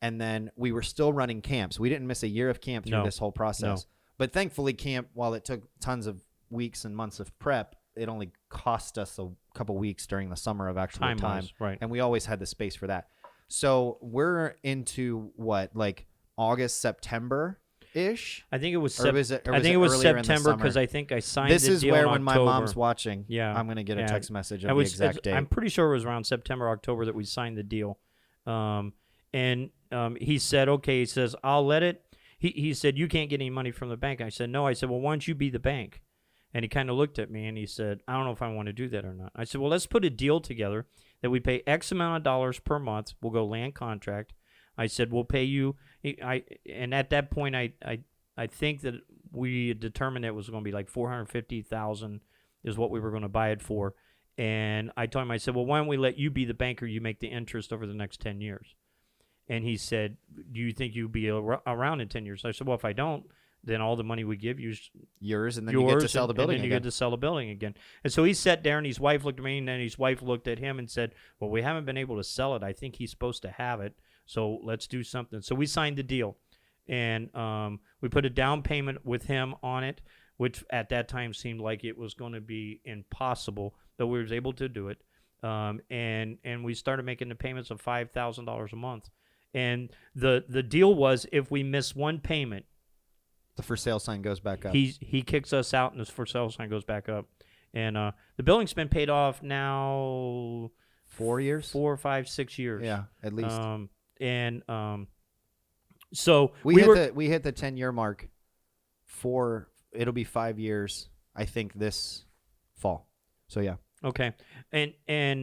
And then we were still running camps. We didn't miss a year of camp through this whole process. But thankfully camp, while it took tons of weeks and months of prep, it only cost us a couple weeks during the summer of actual time. Time-wise, right. And we always had the space for that. So we're into what, like August, September-ish? I think it was. Or was it I think it was earlier in the September because summer? I think I signed. This the is deal where, in when my October. mom's watching, Yeah, I'm going to get a text message of I the exact date. I'm pretty sure it was around September, October that we signed the deal. He said, okay. He says, I'll let it. He said, you can't get any money from the bank. I said, no. I said, well, why don't you be the bank? And he kind of looked at me and he said, I don't know if I want to do that or not. I said, well, let's put a deal together that we pay X amount of dollars per month. We'll go land contract. I said, we'll pay you. And at that point, I think that we determined it was going to be like $450,000 is what we were going to buy it for. And I told him, I said, well, why don't we let you be the banker? You make the interest over the next 10 years. And he said, do you think you'll be around in 10 years? I said, well, if I don't, then all the money we give you is yours, and then you get to sell the building and then again. you get to sell the building again. And so he sat there, and his wife looked at me, and then his wife looked at him and said, well, we haven't been able to sell it. I think he's supposed to have it, so let's do something. So we signed the deal, and we put a down payment with him on it, which at that time seemed like it was going to be impossible, but we was able to do it. And we started making the payments of $5,000 a month. And the deal was, if we miss one payment, the for sale sign goes back up. He kicks us out, and the for sale sign goes back up. And the building's been paid off now 4 years, 4, 5, 6 years. Yeah, at least. So we hit the 10-year mark. It'll be 5 years, I think, this fall. So yeah. Okay.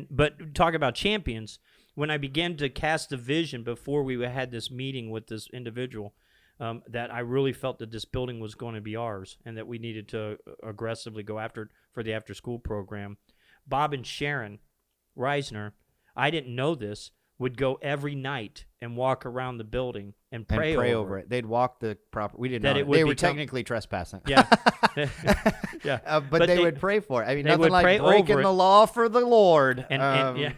But talk about champions. When I began to cast a vision before we had this meeting with this individual, that I really felt that this building was going to be ours and that we needed to aggressively go after it for the after-school program. Bob and Sharon Reisner, I didn't know this, would go every night and walk around the building and pray over it. They'd walk the proper. We didn't That know it it. would They were become- technically trespassing. Yeah. Yeah. But they would pray for it. I mean, they nothing would like pray breaking over it. the law for the Lord. And Okay.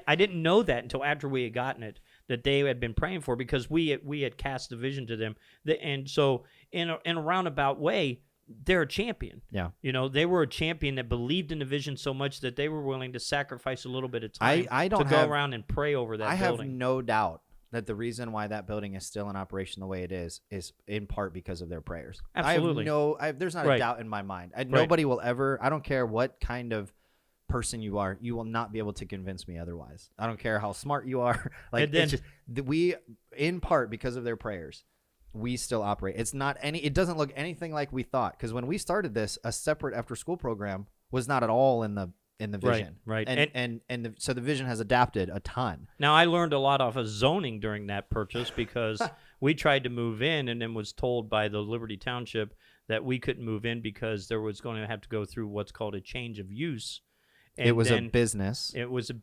I didn't know that until after we had gotten it, that they had been praying for, because we had cast the vision to them. And so in a roundabout way, they're a champion. Yeah. You know, they were a champion that believed in the vision so much that they were willing to sacrifice a little bit of time to go around and pray over that building. I have no doubt that the reason why that building is still in operation the way it is in part because of their prayers. Absolutely. There's not a Right. doubt in my mind. Nobody will ever, I don't care what kind of person you are, you will not be able to convince me otherwise. I don't care how smart you are. Like, then- it's just, we, in part because of their prayers, we still operate. It doesn't look anything like we thought. Because when we started this, a separate after school program was not at all in the vision. Right. So the vision has adapted a ton. Now, I learned a lot off of zoning during that purchase, because we tried to move in and then was told by the Liberty Township that we couldn't move in because there was going to have to go through what's called a change of use. And it was a then business. It was a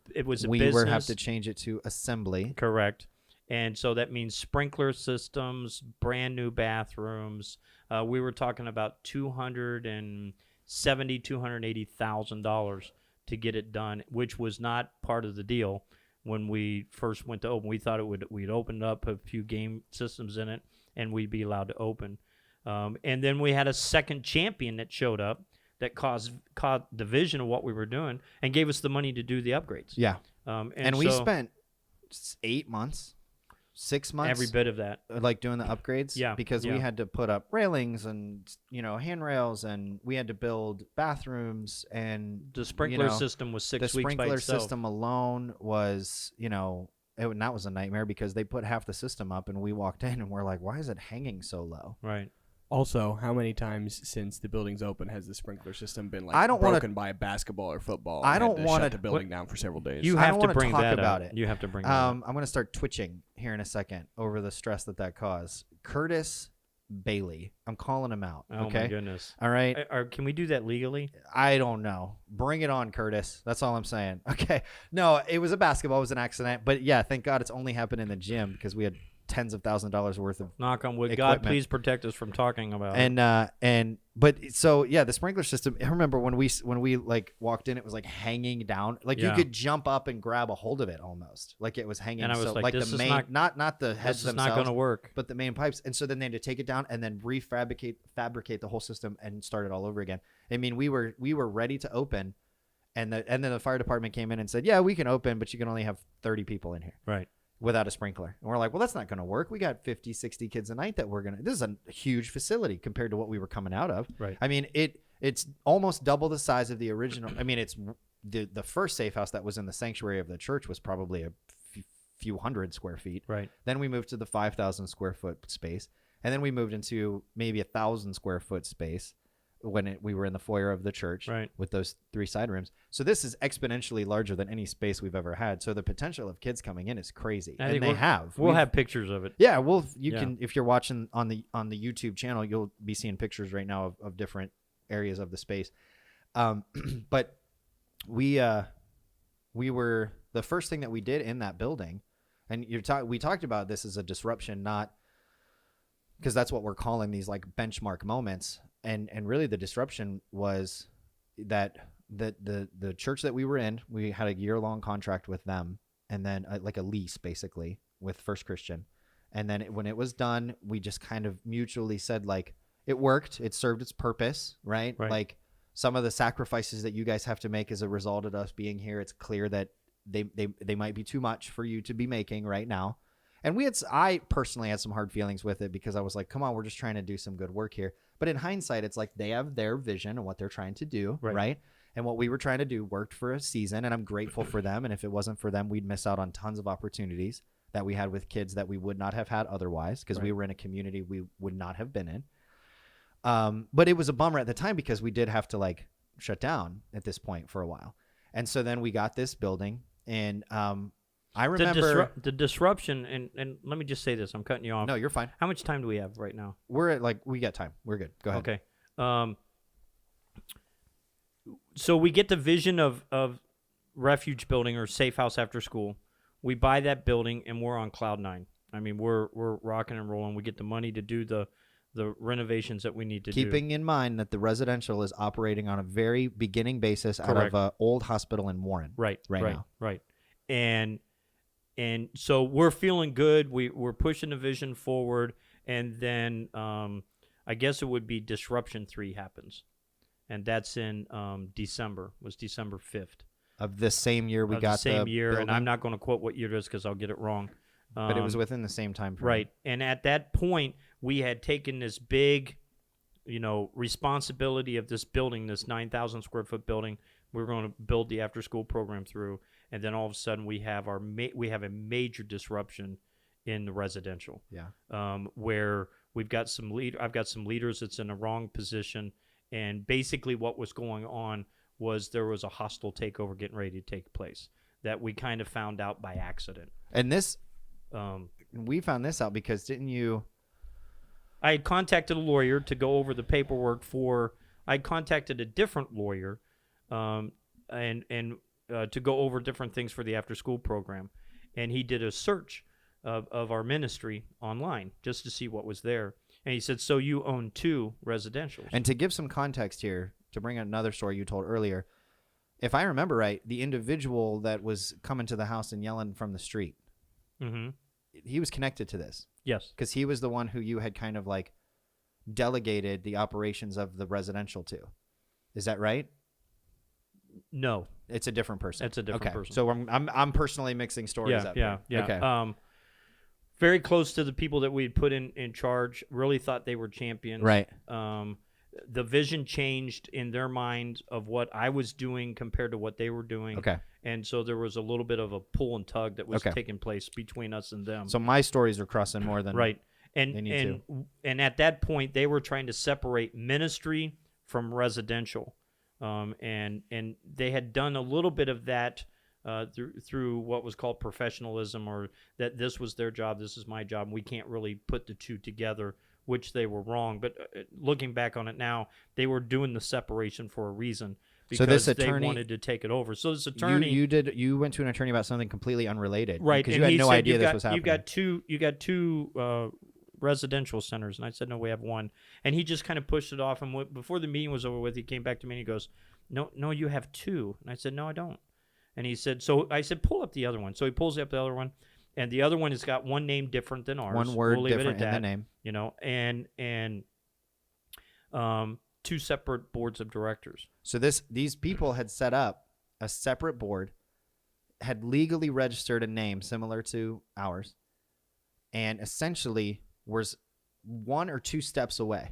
we business. were have to change it to assembly. Correct. And so that means sprinkler systems, brand new bathrooms. We were talking about $280,000 to get it done, which was not part of the deal when we first went to open. We thought we'd opened up a few game systems in it and we'd be allowed to open. And then we had a second champion that showed up that caught the vision of what we were doing and gave us the money to do the upgrades. Yeah. And we so spent 8 months, 6 months, every bit of that. like doing the upgrades. Yeah, Because we had to put up railings and, handrails, and we had to build bathrooms, and The sprinkler system was 6 the weeks by sprinkler itself. system alone was, and that was a nightmare because they put half the system up and we walked in and we're like, why is it hanging so low? Right. Also, how many times since the building's open has the sprinkler system been I don't wanna- broken by a basketball or football? I and don't had to wanna- shut the building down for several days. You I have don't to wanna bring talk that about up. it. You have to bring that up. I'm going to start twitching here in a second over the stress that caused. Curtis Bailey. I'm calling him out. Oh Okay. my goodness. All right. Can we do that legally? I don't know. Bring it on, Curtis. That's all I'm saying. Okay. No, it was a basketball. It was an accident. But yeah, thank God it's only happened in the gym because we had tens of thousands of dollars worth of Knock on wood. equipment. God, please protect us from talking about it. But so yeah, the sprinkler system. I remember when we like walked in, it was like hanging down. Like you Yeah. could jump up and grab a hold of it almost. Like it was hanging. And I was so, like, this the is main, not the heads This is themselves, not going to work. but the main pipes. And so then they had to take it down and then fabricate the whole system and start it all over again. I mean, we were ready to open, and then the fire department came in and said, yeah, we can open, but you can only have 30 people in here. Right. Without a sprinkler. And we're like, well, that's not going to work. We got 50, 60 kids a night that this is a huge facility compared to what we were coming out of. Right. I mean, it's almost double the size of the original. I mean, it's the first safe house that was in the sanctuary of the church was probably a few hundred square feet. Right. Then we moved to the 5,000 square foot space. And then we moved into maybe 1,000 square foot space when we were in the foyer of the church, Right. with those 3 side rooms. So this is exponentially larger than any space we've ever had. So the potential of kids coming in is crazy. I think We'll have pictures of it. Yeah, you Yeah. can, if you're watching on the YouTube channel, you'll be seeing pictures right now of different areas of the space. But we were the first thing that we did in that building, and we talked about this as a disruption, not because that's what we're calling these like benchmark moments. And really the disruption was that the church that we were in, we had a year-long contract with them, and then like a lease basically with First Christian. And then when it was done, we just kind of mutually said, like, it worked. It served its purpose, right? Right. Like some of the sacrifices that you guys have to make as a result of us being here, it's clear that they might be too much for you to be making right now. And I personally had some hard feelings with it because I was like, come on, we're just trying to do some good work here. But in hindsight, it's like they have their vision and what they're trying to do, right? And what we were trying to do worked for a season, and I'm grateful for them. And if it wasn't for them, we'd miss out on tons of opportunities that we had with kids that we would not have had otherwise, because we were in a community we would not have been in. But it was a bummer at the time because we did have to like shut down at this point for a while. And so then we got this building, and I remember the disruption, and let me just say this. I'm cutting you off. No, you're fine. How much time do we have right now? We're at we got time. We're good. Go ahead. Okay. So we get the vision of Refuge building or Safe House after school. We buy that building and we're on cloud 9. I mean, we're rocking and rolling. We get the money to do the renovations that we need to do. Keeping in mind that the residential is operating on a very beginning basis out of an old hospital in Warren. Right now. Right. And so we're feeling good. We're pushing the vision forward, and then I guess it would be Disruption 3 happens, and that's in December 5th Of the same year we got the same year, building. and I'm not going to quote what year it is because I'll get it wrong. But it was within the same time frame. Right. And at that point, we had taken this big, responsibility of this building, this 9,000 square foot building. We were going to build the after school program through, and then all of a sudden we have a major disruption in the residential. Yeah. Where I've got some leaders that's in the wrong position, and basically what was going on was there was a hostile takeover getting ready to take place that we kind of found out by accident. And this, we found this out because didn't you? I had contacted a lawyer to go over the paperwork I contacted a different lawyer, and to go over different things for the after school program, and he did a search of our ministry online just to see what was there. And he said, so you own 2 residentials. And to give some context here, to bring out another story you told earlier, if I remember right, the individual that was coming to the house and yelling from the street, he was connected to this. Yes. Because he was the one who you had kind of like delegated the operations of the residential to. Is that right? No. It's a different person. It's a different person. So I'm personally mixing stories up. Yeah. Okay. Very close to the people that we had put in charge. Really thought they were champions. Right. The vision changed in their mind of what I was doing compared to what they were doing. Okay. And so there was a little bit of a pull and tug that was taking place between us and them. So my stories are crossing more than right. they need to. And at that point, they were trying to separate ministry from residential. And they had done a little bit of that through what was called professionalism, or that this was their job, this is my job, and we can't really put the two together which they were wrong. But looking back on it now, they were doing the separation for a reason because So this attorney, they wanted to take it over. So this attorney, you went to an attorney about something completely unrelated, right? Because And you had he no said, idea this was happening. You got two residential centers, and I said, no, we have one. And he just kind of pushed it off. And before the meeting was over with, he came back to me and he goes, no, you have two. And I said, no, I don't. And he said, so I said, pull up the other one. So he pulls up the other one, and the other one has got one name different than ours. One word we'll leave different it at in that, the name. you know, and two separate boards of directors. So these people had set up a separate board, had legally registered a name similar to ours, and essentially was 1 or 2 steps away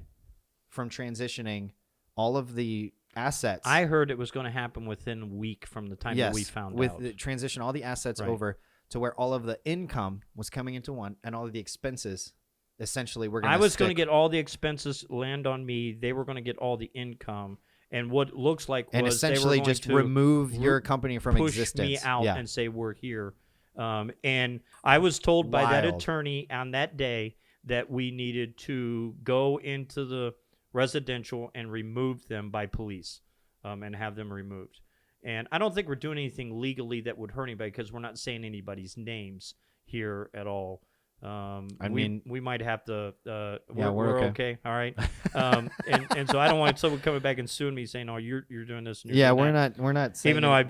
from transitioning all of the assets. I heard it was going to happen within a week from the time that we found out. Transition all the assets over to where all of the income was coming into one, and all of the expenses essentially were going to I was going to get all the expenses land on me. They were going to get all the income. And what it looks like was and essentially they were going just to remove your company from push existence. me out Yeah. and say, we're here. And I was told by that Wild. attorney on that day that we needed to go into the residential and remove them by police and have them removed. And I don't think we're doing anything legally that would hurt anybody because we're not saying anybody's names here at all. We might have to. We're okay. All right. And so I don't want someone coming back and suing me saying, "Oh, you're doing this." And you're doing that. We're not. Saying Even though I've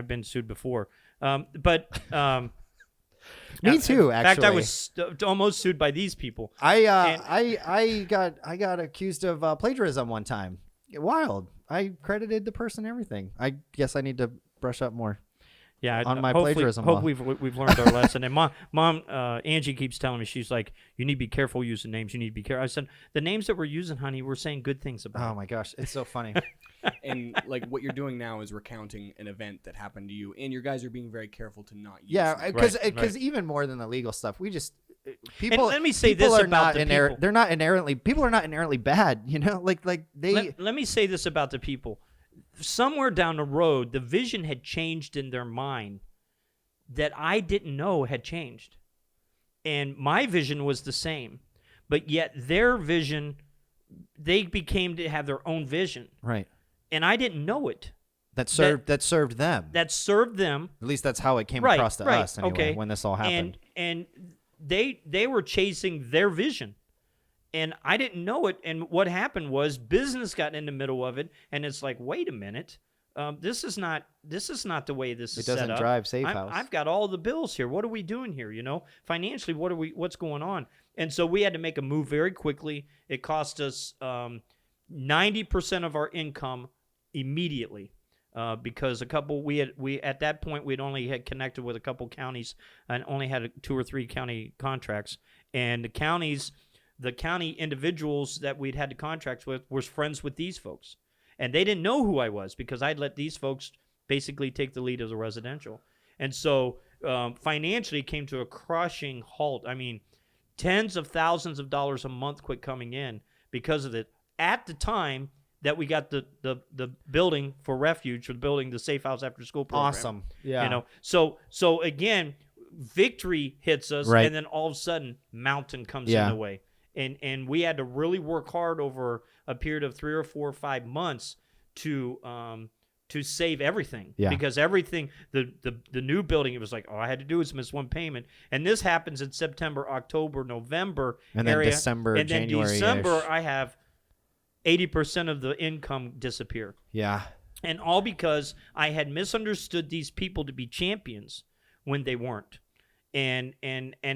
been sued before. Me too. In fact, I was almost sued by these people. I got accused of plagiarism one time. Wild. I credited the person everything. I guess I need to brush up more. Yeah, on my hopefully, plagiarism hope law. we've learned our lesson. And mom, Angie keeps telling me, she's like, you need to be careful using names. You need to be careful. I said, the names that we're using, honey, we're saying good things about. Oh my gosh, it's so funny. And like what you're doing now is recounting an event that happened to you, and you guys are being very careful to not use. Yeah, names. because even more than the legal stuff, we just people. And let me say people this are about not the people. They're not inherently. People are not inherently bad. You know, like they. Let me say this about the people. Somewhere down the road, the vision had changed in their mind that I didn't know had changed. And my vision was the same. But yet their vision, they became to have their own vision. Right. And I didn't know it. That served them. That served them. At least that's how it came Right, across to right, us anyway, okay. when this all happened. And they were chasing their vision. And I didn't know it. And what happened was business got in the middle of it. And it's like, wait a minute. This is not the way this is set up. It doesn't drive Safehouse. I've got all the bills here. What are we doing here? You know, financially, what's going on? And so we had to make a move very quickly. It cost us 90% of our income immediately because we at that point we'd only had connected with a couple counties and only had 2 or 3 county contracts, and the county individuals that we'd had the contracts with was friends with these folks. And they didn't know who I was because I'd let these folks basically take the lead of the residential. And so financially it came to a crushing halt. I mean, tens of thousands of dollars a month quit coming in because of it. At the time that we got the building for Refuge, for building the Safe House After School program. Awesome. Yeah. You know, so again, victory hits us, Right. and then all of a sudden, mountain comes Yeah. in the way. And we had to really work hard over a period of 3 or 4 or 5 months to save everything. Yeah. Because everything, the new building, it was like, all I had to do was miss one payment. And this happens in September, October, November And then area. December, and then January-ish. December, I have 80% of the income disappear. Yeah. And all because I had misunderstood these people to be champions when they weren't. And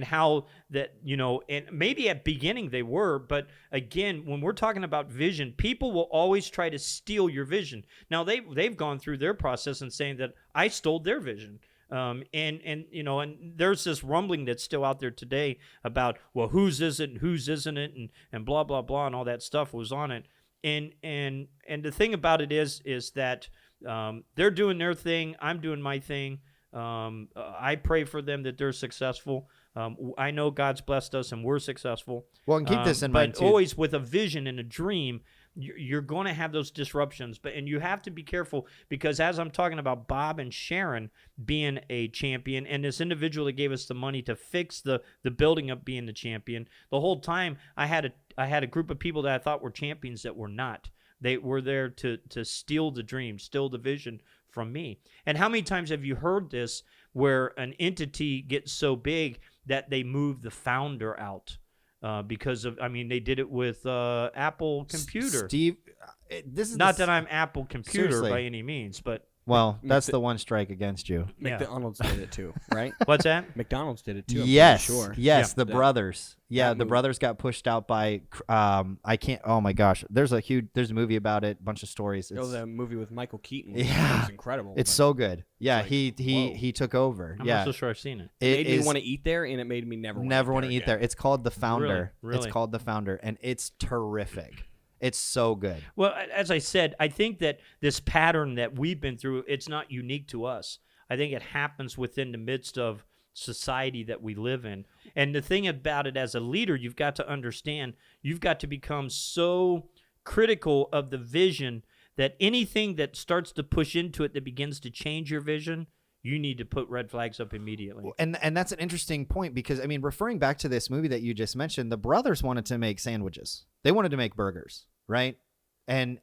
how that, you know, and maybe at beginning they were, but again, when we're talking about vision, people will always try to steal your vision. Now they've gone through their process and saying that I stole their vision. And you know, and there's this rumbling that's still out there today about, well, whose is it and whose isn't it, and blah blah blah, and all that stuff was on it. And the thing about it is that they're doing their thing, I'm doing my thing. I pray for them that they're successful. I know God's blessed us and we're successful. Well, and keep this in mind, but too. always with a vision and a dream, you're going to have those disruptions. And you have to be careful because as I'm talking about Bob and Sharon being a champion and this individual that gave us the money to fix the building up being the champion, the whole time I had had a group of people that I thought were champions that were not. They were there to steal the dream, steal the vision from me. And how many times have you heard this where an entity gets so big that they move the founder out because of, they did it with Apple Computer. Steve, this is not that I'm Apple Computer Seriously. by any means, but well, that's the one strike against you. Yeah. McDonald's did it too, right? What's that? McDonald's did it too. I'm Yes, pretty sure. yes, Yeah. the brothers. Yeah, that the movie. brothers got pushed out by. I can't. Oh my gosh, there's a movie about it. Bunch of stories. Oh, the movie with Michael Keaton. Yeah. It's incredible. It's but so good. Yeah, like, he whoa. took over. I'm yeah, not so sure I've seen it. it made me is want to eat there, and it made me never want to eat there. again. It's called The Founder. Really? It's called The Founder, and it's terrific. It's so good. Well, as I said, I think that this pattern that we've been through, it's not unique to us. I think it happens within the midst of society that we live in. And the thing about it, as a leader, you've got to understand, you've got to become so critical of the vision that anything that starts to push into it that begins to change your vision, you need to put red flags up immediately. And that's an interesting point because, referring back to this movie that you just mentioned, the brothers wanted to make sandwiches. They wanted to make burgers, right? And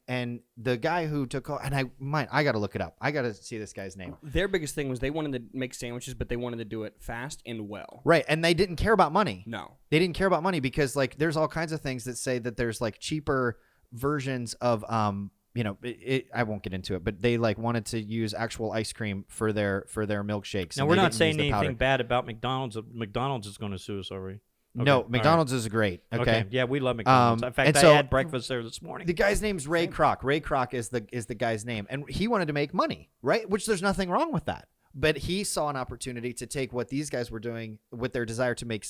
the guy who took, and I got to look it up. I got to see this guy's name. Their biggest thing was they wanted to make sandwiches, but they wanted to do it fast and well. Right, and they didn't care about money. No. They didn't care about money because, like, there's all kinds of things that say that there's, like, cheaper versions of, I won't get into it, but they, like, wanted to use actual ice cream for their milkshakes. Now, and we're they not didn't use saying the powder. anything bad about McDonald's. McDonald's is going to sue us, are we? Okay, No, all right. McDonald's is great. Okay. Yeah, we love McDonald's. In fact, and I so- had breakfast there this morning. The guy's name's Ray Kroc. Ray Kroc is the guy's name, and he wanted to make money, right? Which there's nothing wrong with that. But he saw an opportunity to take what these guys were doing with their desire to make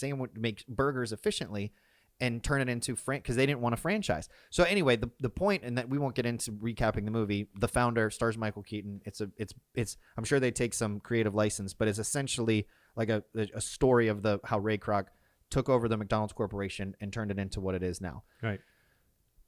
burgers efficiently, and turn it into because they didn't want a franchise. So anyway, the point, and that we won't get into recapping the movie. The Founder stars Michael Keaton. It's I'm sure they take some creative license, but it's essentially like a story of how Ray Kroc took over the McDonald's corporation and turned it into what it is now. Right.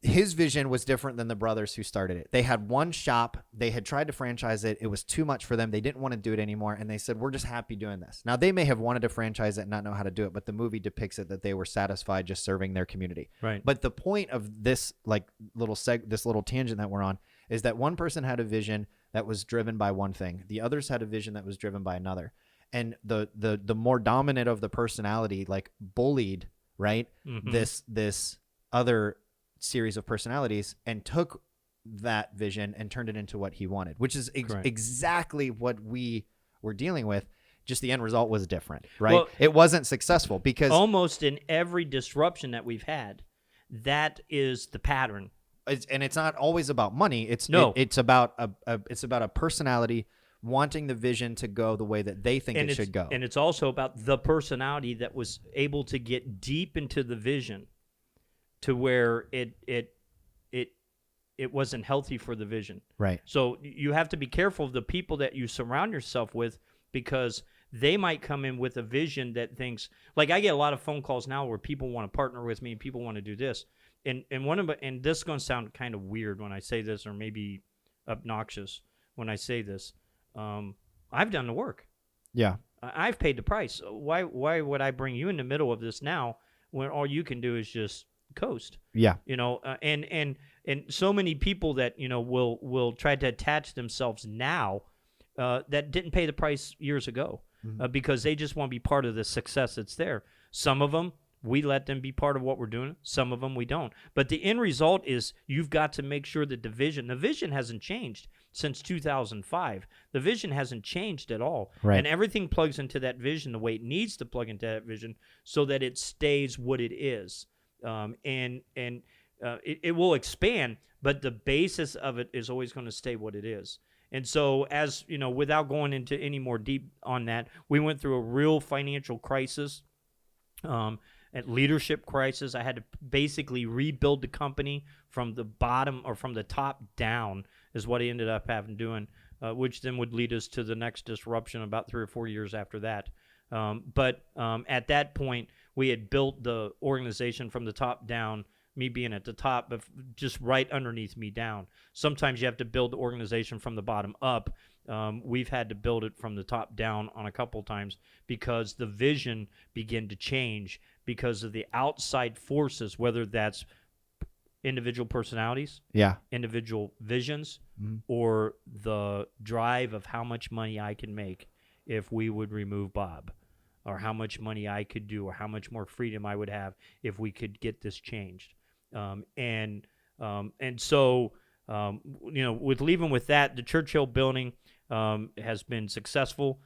His vision was different than the brothers who started it. They had one shop. They had tried to franchise it. It was too much for them. They didn't want to do it anymore. And they said, we're just happy doing this. Now, they may have wanted to franchise it and not know how to do it, but the movie depicts it that they were satisfied just serving their community. Right. But the point of this this little tangent that we're on is that one person had a vision that was driven by one thing. The others had a vision that was driven by another. And the more dominant of the personality, like, bullied, right, Mhm. this other series of personalities and took that vision and turned it into what he wanted, which is Correct. exactly what we were dealing with. Just the end result was different, right? Well, it wasn't successful because almost in every disruption that we've had, that is the pattern. it's not always about money. It's about a personality wanting the vision to go the way that they think it should go. And it's also about the personality that was able to get deep into the vision to where it wasn't healthy for the vision. Right. So you have to be careful of the people that you surround yourself with, because they might come in with a vision that thinks, like, I get a lot of phone calls now where people want to partner with me and people want to do this. And this is going to sound kind of weird when I say this, or maybe obnoxious when I say this. I've done the work. Yeah. I've paid the price. Why would I bring you in the middle of this now when all you can do is just coast? Yeah. And so many people that will try to attach themselves now that didn't pay the price years ago, because they just want to be part of the success that's there. Some of them, we let them be part of what we're doing. Some of them we don't. But the end result is you've got to make sure that the vision hasn't changed since 2005. The vision hasn't changed at all. Right. And everything plugs into that vision the way it needs to plug into that vision so that it stays what it is. It will expand, but the basis of it is always going to stay what it is. And so, as you know, without going into any more deep on that, we went through a real financial crisis, a leadership crisis. I had to basically rebuild the company from the bottom, or from the top down, is what I ended up having doing, which then would lead us to the next disruption about 3 or 4 years after that. But at that point, we had built the organization from the top down, me being at the top, but just right underneath me down. Sometimes you have to build the organization from the bottom up, we've had to build it from the top down on a couple times because the vision began to change because of the outside forces, whether that's individual personalities, individual visions, or the drive of how much money I can make if we would remove Bob, or how much money I could do, or how much more freedom I would have if we could get this changed. And so, with leaving with that, the Churchill building has been successful.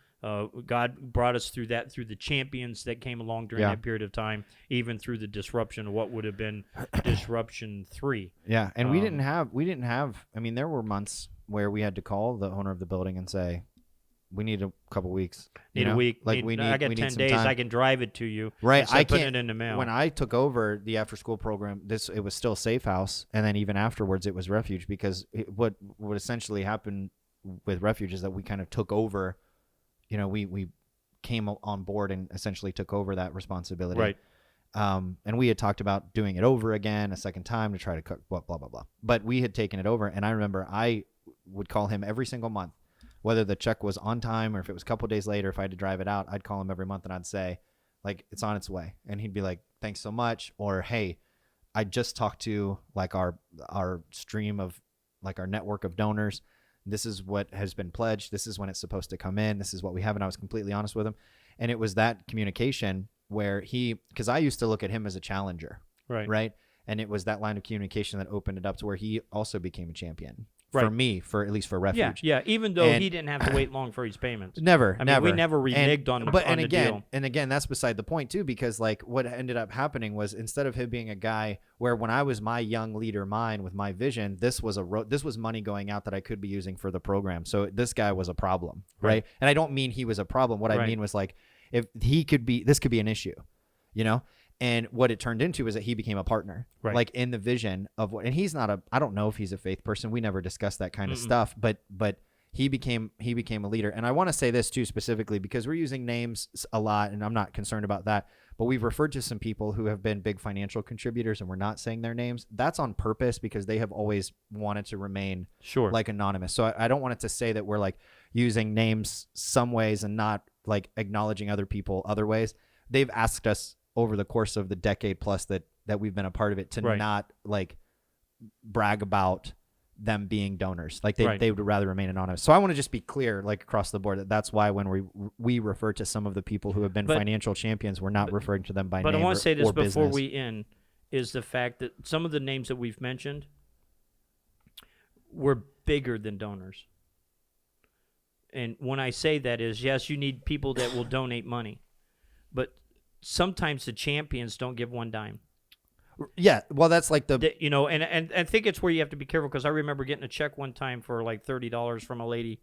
God brought us through that, through the champions that came along during that period of time, even through the disruption of what would have been disruption 3. Yeah, and we didn't have. I mean, there were months where we had to call the owner of the building and say, "We need a couple weeks. Need a week. Like I got 10 days. Time. I can drive it to you. Right. I can't put it in the mail. When I took over the after school program, it was still Safehouse, and then even afterwards it was Refuge, because what essentially happened with Refuge is that we kind of took over. We came on board and essentially took over that responsibility. Right. And we had talked about doing it over again a second time to try to cook, blah, blah, blah, blah. But we had taken it over, and I remember I would call him every single month, whether the check was on time or if it was a couple days later, if I had to drive it out, I'd call him every month and I'd say, like, it's on its way. And he'd be like, thanks so much. Or, hey, I just talked to like our stream of like our network of donors. This is what has been pledged. This is when it's supposed to come in. This is what we have. And I was completely honest with him. And it was that communication where because I used to look at him as a challenger. Right. And it was that line of communication that opened it up to where he also became a champion. For me, at least for Refuge. Yeah. Even though he didn't have to wait long for his payments. Never. I mean, we never reneged on the deal. And again, that's beside the point too, because like what ended up happening was, instead of him being a guy where when I was my young leader mind with my vision, this was money going out that I could be using for the program. So this guy was a problem, right? And I don't mean he was a problem. What I mean was, like, if he could be, this could be an issue, And what it turned into is that he became a partner, like in the vision of what. And he's not I don't know if he's a faith person. We never discussed that kind of stuff. But he became a leader. And I want to say this too specifically, because we're using names a lot, and I'm not concerned about that. But we've referred to some people who have been big financial contributors, and we're not saying their names. That's on purpose, because they have always wanted to remain like anonymous. So I don't want it to say that we're like using names some ways and not like acknowledging other people other ways. They've asked us over the course of the decade plus that we've been a part of it to not like brag about them being donors. Like they would rather remain anonymous. So I want to just be clear, like across the board, that's why when we refer to some of the people who have been financial champions, we're not referring to them by name. But I want to say this before business. we end, is the fact that some of the names that we've mentioned were bigger than donors. And when I say that is, yes, you need people that will donate money, but sometimes the champions don't give one dime. Yeah, well, that's like and I think it's where you have to be careful, because I remember getting a check one time for like $30 from a lady,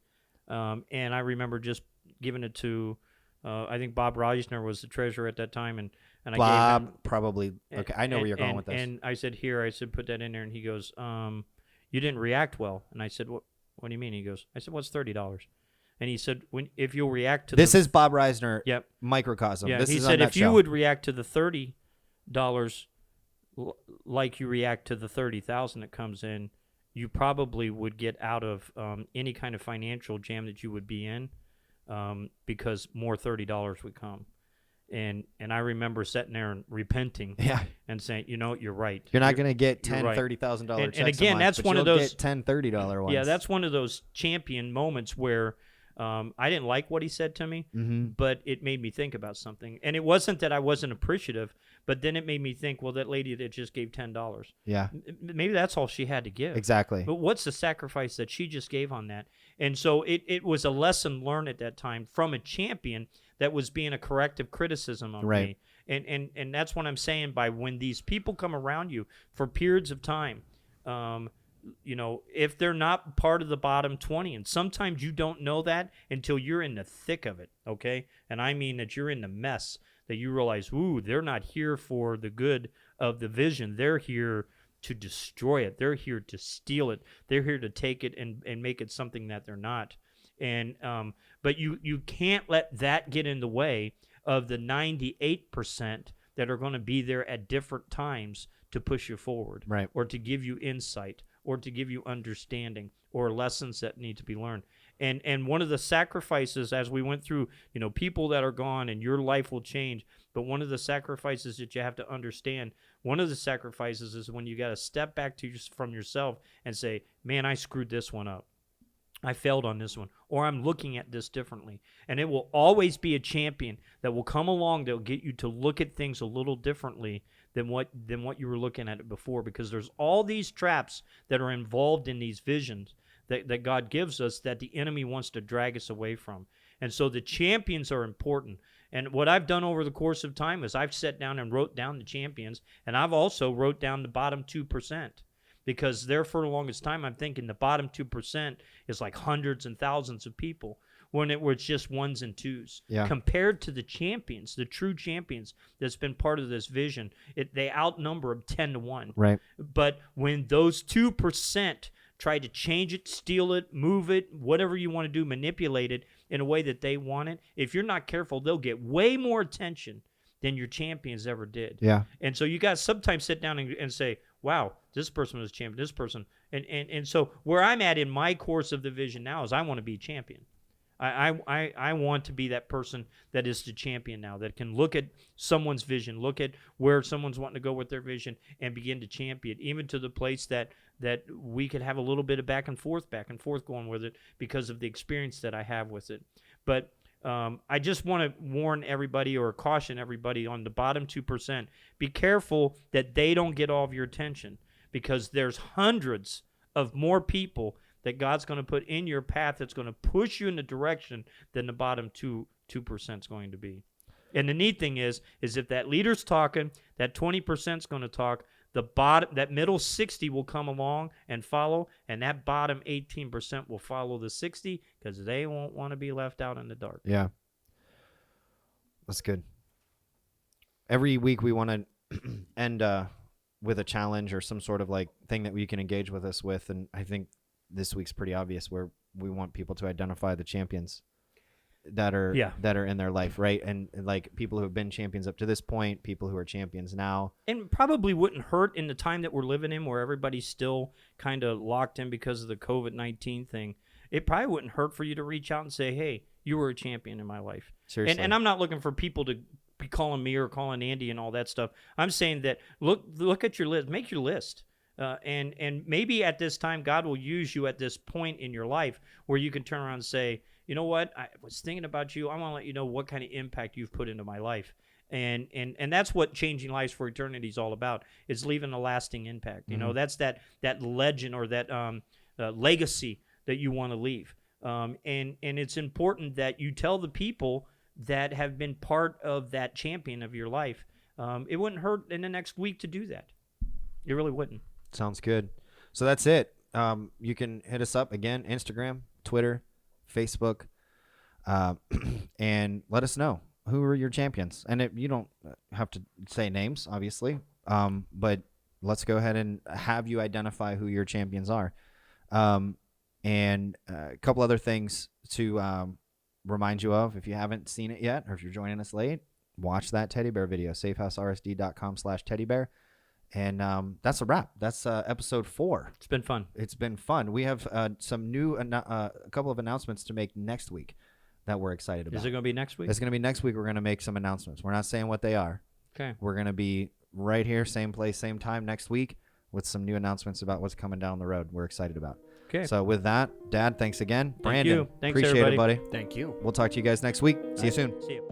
and I remember just giving it to, I think Bob Reisner was the treasurer at that time, and I gave him, probably okay. I know where you're going with this. And I said, here, I said, put that in there, and he goes, you didn't react well, and I said, what do you mean? He goes, I said, what's $30? And he said, if you'll react to this is Bob Reisner, microcosm. Yeah, this he is said, if you nutshell. would react to the $30 like you react to the $30,000 that comes in, you probably would get out of any kind of financial jam that you would be in, because more $30 would come. And I remember sitting there and repenting, and saying, you're right. You're not going to get $30,000 checks and again, a month, that's one of those get $10, $30 ones. Yeah, that's one of those champion moments where I didn't like what he said to me, but it made me think about something. And it wasn't that I wasn't appreciative, but then it made me think, well, that lady that just gave $10, maybe that's all she had to give. Exactly. But what's the sacrifice that she just gave on that? And so it was a lesson learned at that time from a champion that was being a corrective criticism of me. And that's what I'm saying by when these people come around you for periods of time, if they're not part of the bottom 20, and sometimes you don't know that until you're in the thick of it, okay? And I mean that you're in the mess, that you realize, they're not here for the good of the vision. They're here to destroy it. They're here to steal it. They're here to take it and make it something that they're not. And but you can't let that get in the way of the 98% that are going to be there at different times to push you forward, or to give you insight, or to give you understanding, or lessons that need to be learned. And one of the sacrifices as we went through, people that are gone and your life will change. But one of the sacrifices that you have to understand, one of the sacrifices is when you got to step back from yourself and say, man, I screwed this one up. I failed on this one, or I'm looking at this differently. And it will always be a champion that will come along that will get you to look at things a little differently than what you were looking at it before, because there's all these traps that are involved in these visions that God gives us that the enemy wants to drag us away from. And so the champions are important. And what I've done over the course of time is I've sat down and wrote down the champions, and I've also wrote down the bottom 2%. Because there for the longest time, I'm thinking the bottom 2% is like hundreds and thousands of people when it's just ones and twos. Yeah. Compared to the champions, the true champions that's been part of this vision, they outnumber them 10 to 1. Right. But when those 2% try to change it, steal it, move it, whatever you want to do, manipulate it in a way that they want it, if you're not careful, they'll get way more attention than your champions ever did. Yeah. And so you guys sometimes sit down and say, wow, this person was champion, this person. And so where I'm at in my course of the vision now is I want to be champion. I want to be that person that is the champion now, that can look at someone's vision, look at where someone's wanting to go with their vision and begin to champion, even to the place that we could have a little bit of back and forth going with it because of the experience that I have with it. But I just want to warn everybody or caution everybody on the bottom 2%. Be careful that they don't get all of your attention, because there's hundreds of more people that God's going to put in your path that's going to push you in the direction than the bottom 2% is going to be. And the neat thing is if that leader's talking, that 20% is going to talk, that middle 60 will come along and follow, and that bottom 18% will follow the 60 because they won't want to be left out in the dark. Yeah. That's good. Every week we want to end with a challenge or some sort of like thing that you can engage with us with, and I think this week's pretty obvious, where we want people to identify the champions that are in their life, right? And like people who have been champions up to this point, people who are champions now. And probably wouldn't hurt in the time that we're living in, where everybody's still kind of locked in because of the COVID-19 thing. It probably wouldn't hurt for you to reach out and say, hey, you were a champion in my life. Seriously. And I'm not looking for people to be calling me or calling Andy and all that stuff. I'm saying that look at your list, make your list. And maybe at this time, God will use you at this point in your life where you can turn around and say, you know what, I was thinking about you. I want to let you know what kind of impact you've put into my life. And that's what changing lives for eternity is all about. It's leaving a lasting impact. You know, that's that legend or that legacy that you want to leave. And it's important that you tell the people that have been part of that champion of your life. It wouldn't hurt in the next week to do that. It really wouldn't. Sounds good. So that's it. You can hit us up again, Instagram, Twitter, Facebook, and let us know who are your champions. And you don't have to say names, obviously, but let's go ahead and have you identify who your champions are. And a couple other things to remind you of if you haven't seen it yet, or if you're joining us late, watch that teddy bear video, safehousersd.com/teddybear. And that's a wrap. That's episode 4. It's been fun. It's been fun. We have some new, a couple of announcements to make next week that we're excited about. Is it going to be next week? It's going to be next week. We're going to make some announcements. We're not saying what they are. Okay. We're going to be right here, same place, same time next week with some new announcements about what's coming down the road. We're excited about. Okay. So with that, Dad, thanks again. Thank Brandon, you. Thanks, appreciate everybody. it, buddy. Thank you. We'll talk to you guys next week. See you soon. See you.